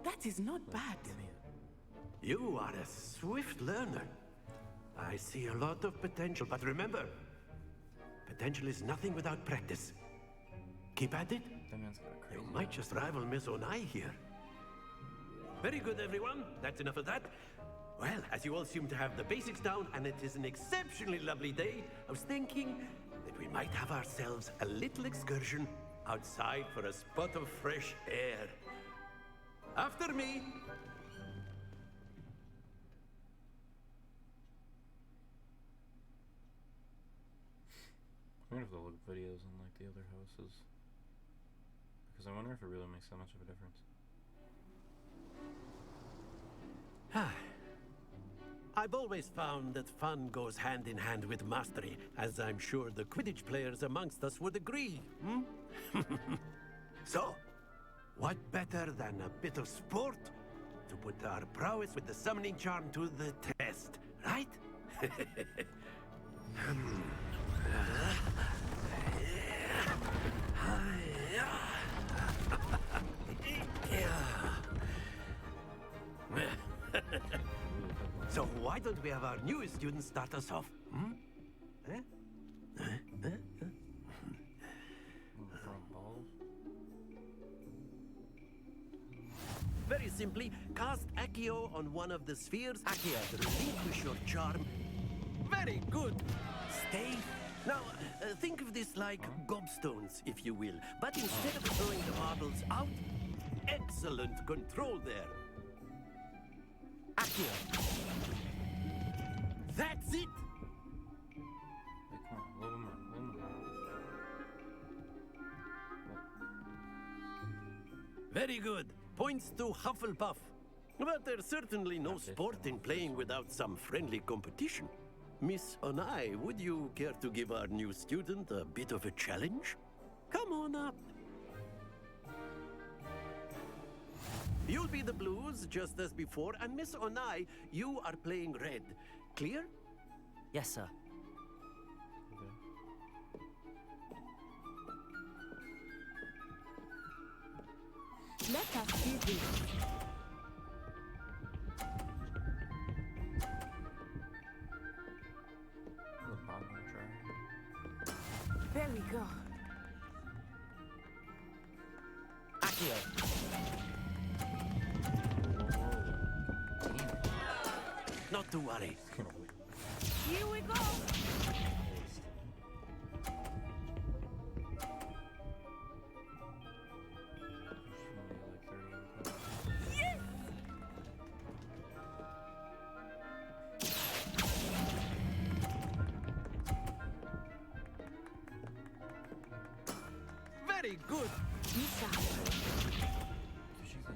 That is not bad. You are a swift learner. I see a lot of potential, but remember, potential is nothing without practice. Keep at it. You might just rival Miss Onai here. Very good, everyone. That's enough of that. Well, as you all seem to have the basics down, and it is an exceptionally lovely day, I was thinking that we might have ourselves a little excursion outside for a spot of fresh air. After me. I wonder if they'll look at videos in like the other houses. Because I wonder if it really makes that much of a difference. I've always found that fun goes hand in hand with mastery, as I'm sure the Quidditch players amongst us would agree. So, what better than a bit of sport to put our prowess with the summoning charm to the test, right? So why don't we have our newest student start us off? Very simply, cast Accio on one of the spheres. Accio, relinquish your charm. Very good. Stay. Now, think of this like gobstones, if you will. But instead of throwing the marbles out, excellent control there. Accio. That's it. Hey, come on, a little more, a little more. Very good. Points to Hufflepuff. But there's certainly no sport in playing without some friendly competition. Miss Onai, would you care to give our new student a bit of a challenge? Come on up. You'll be the blues, just as before, and Miss Onai, you are playing red. Clear? Yes, sir. Let us do this. There we go. Accio. Not to worry. Here we go. Very good. She's like,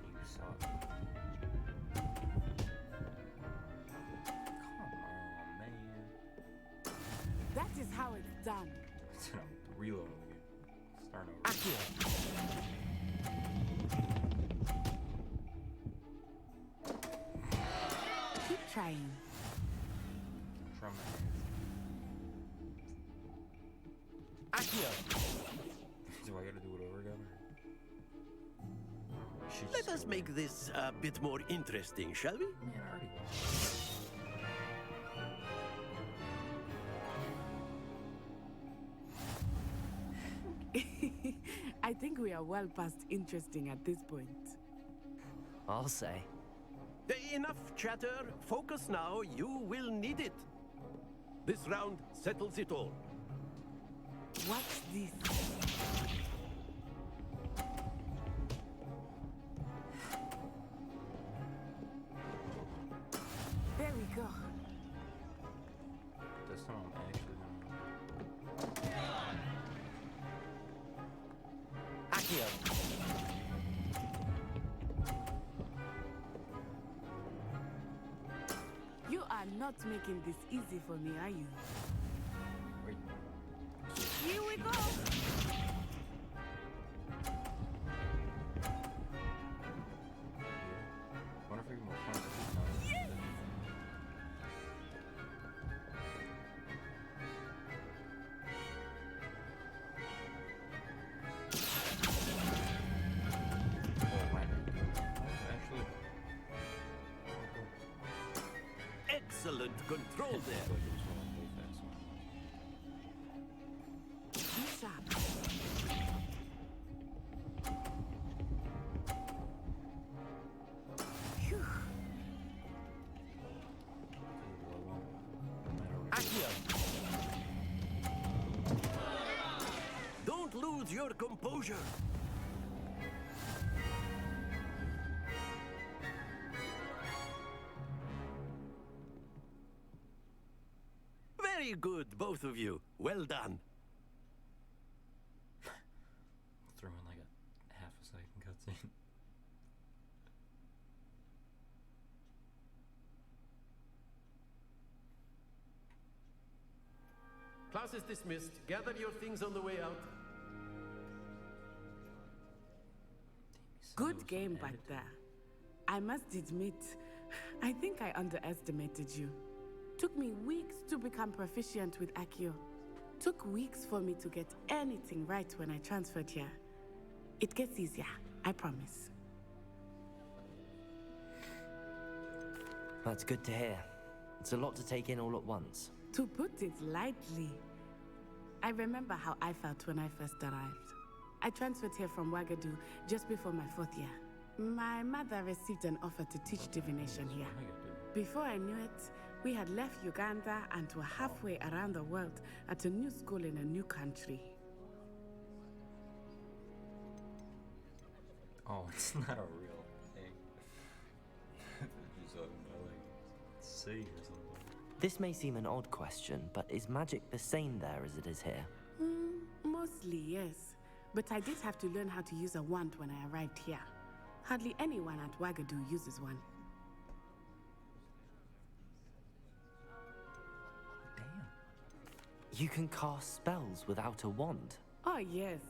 you suck. Come on, man. That is how it's done. I'm reloading again. Starting over. Keep trying. Try my Accio. Do I gotta do it over again? Let us make this a bit more interesting, shall we? Man, I already I think we are well past interesting at this point. I'll say. Enough chatter. Focus now. You will need it. This round settles it all. What's this? There we go. This time I'm actually Accio. You are not making this easy for me, are you? Wait. Here we go. Wonder if we can more fun. Yes! Excellent control there. Be sharp. Phew. Accio. Don't lose your composure. Very good, both of you. Well done. Throw in like a half a second cutscene. Class is dismissed. Gather your things on the way out. Good game back there. I must admit, I think I underestimated you. Took me weeks to become proficient with Accio. Took weeks for me to get anything right when I transferred here. It gets easier, I promise. That's good to hear. It's a lot to take in all at once. To put it lightly, I remember how I felt when I first arrived. I transferred here from Wagadu just before my 4th year. My mother received an offer to teach divination here. Before I knew it, we had left Uganda and were halfway around the world at a new school in a new country. Oh, it's not a real thing. Just like sea or something. This may seem an odd question, but is magic the same there as it is here? Mostly, yes. But I did have to learn how to use a wand when I arrived here. Hardly anyone at Wagadu uses one. You can cast spells without a wand. Oh, yes.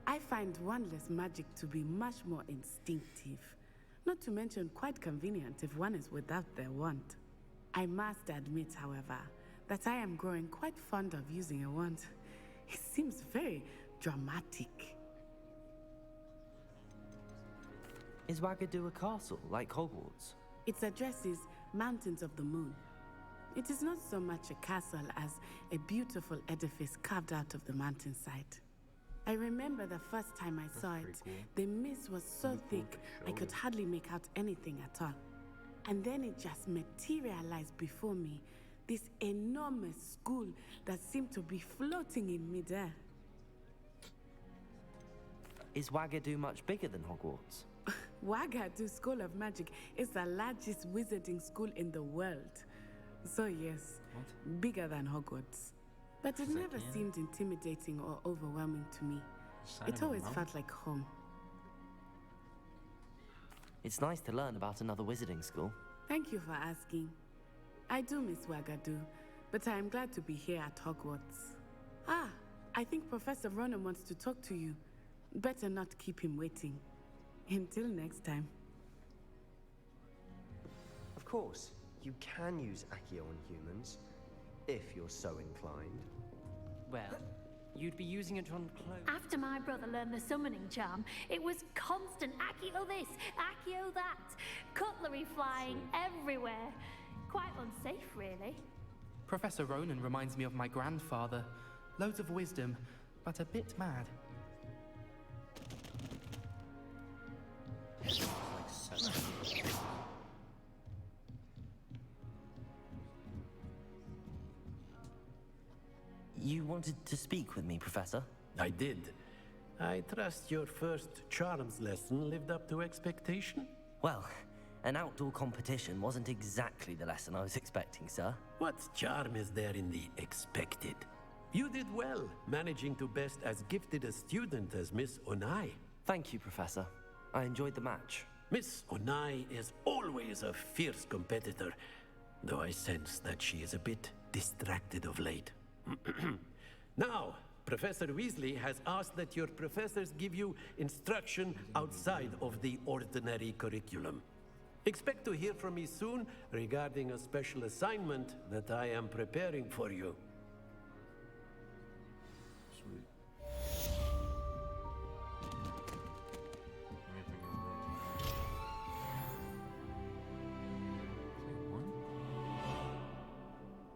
I find wandless magic to be much more instinctive. Not to mention quite convenient if one is without their wand. I must admit, however, that I am growing quite fond of using a wand. It seems very dramatic. Is Wagadu a castle, like Hogwarts? Its address is Mountains of the Moon. It is not so much a castle as a beautiful edifice carved out of the mountainside. I remember the first time I saw it, the mist was so thick I could hardly make out anything at all. And then it just materialized before me, this enormous school that seemed to be floating in midair. Is Wagadu much bigger than Hogwarts? Wagadu School of Magic is the largest wizarding school in the world. So yes, bigger than Hogwarts. But it never seemed intimidating or overwhelming to me. It always felt like home. It's nice to learn about another wizarding school. Thank you for asking. I do miss Wagadu, but I am glad to be here at Hogwarts. Ah, I think Professor Ronan wants to talk to you. Better not keep him waiting. Until next time. Of course, you can use Accio on humans, if you're so inclined. Well, you'd be using it on clothes. After my brother learned the summoning charm, it was constant Accio this, Accio that, cutlery flying everywhere. Quite unsafe, really. Professor Ronan reminds me of my grandfather. Loads of wisdom, but a bit mad. You wanted to speak with me, Professor? I did. I trust your first charms lesson lived up to expectation? Well, an outdoor competition wasn't exactly the lesson I was expecting, sir. What charm is there in the expected? You did well, managing to best as gifted a student as Miss Onai. Thank you, Professor. I enjoyed the match. Miss Onai is always a fierce competitor, though I sense that she is a bit distracted of late. Now, Professor Weasley has asked that your professors give you instruction outside of the ordinary curriculum. Expect to hear from me soon regarding a special assignment that I am preparing for you. Sweet.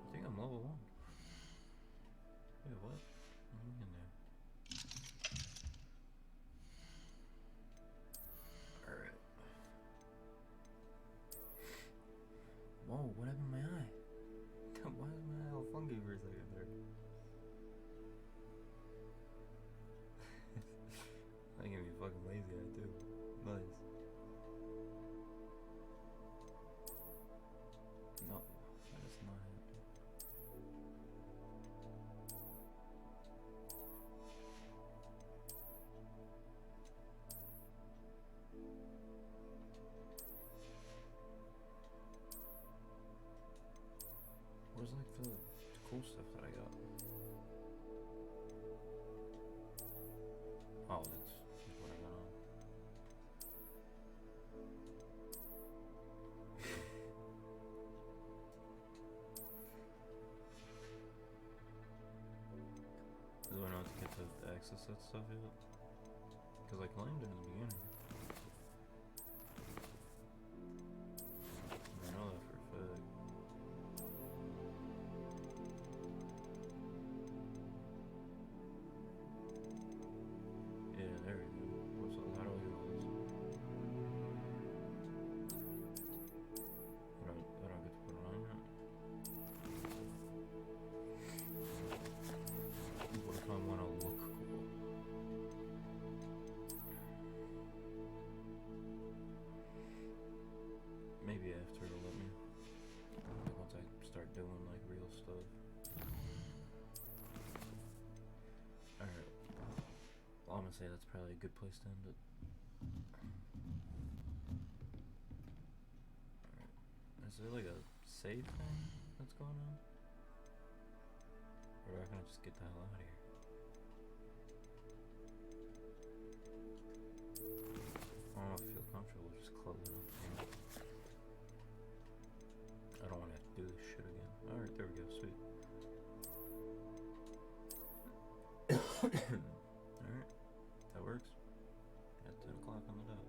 I think I'm level 1. Wait, what? What am I in there? Alright. Whoa, what happened to my eye? Why is my eye all funky for a second there? I think it'd be fucking lazy eye too. Nice. No, that's not happening. Where's like the cool stuff that I got? Oh, that's what I got on. Do I know how to get to access that stuff yet? Because I claimed it in the beginning. I know that for a fact. Yeah, there we go. What's up? How do I get all this? I don't get to put it on yet. What if I want to look cool? Maybe after it'll let me. Like once I start doing like real stuff. Alright. Well, I'm gonna say that's probably a good place to end it. Alright. Is there like a save thing that's going on? Or can I just get the hell out of here? I don't know if I feel comfortable just closing up. I don't want to have to do this shit again. Alright, there we go, sweet. Alright, that works. At 10 o'clock on the dot.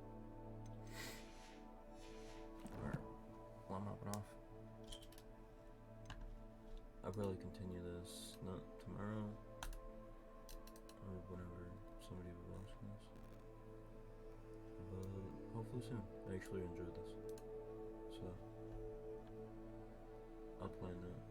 Alright, well, I'm hopping off. I'll probably continue this not tomorrow or whenever somebody will watch this. But hopefully soon. I actually enjoyed this. So I'll plan that.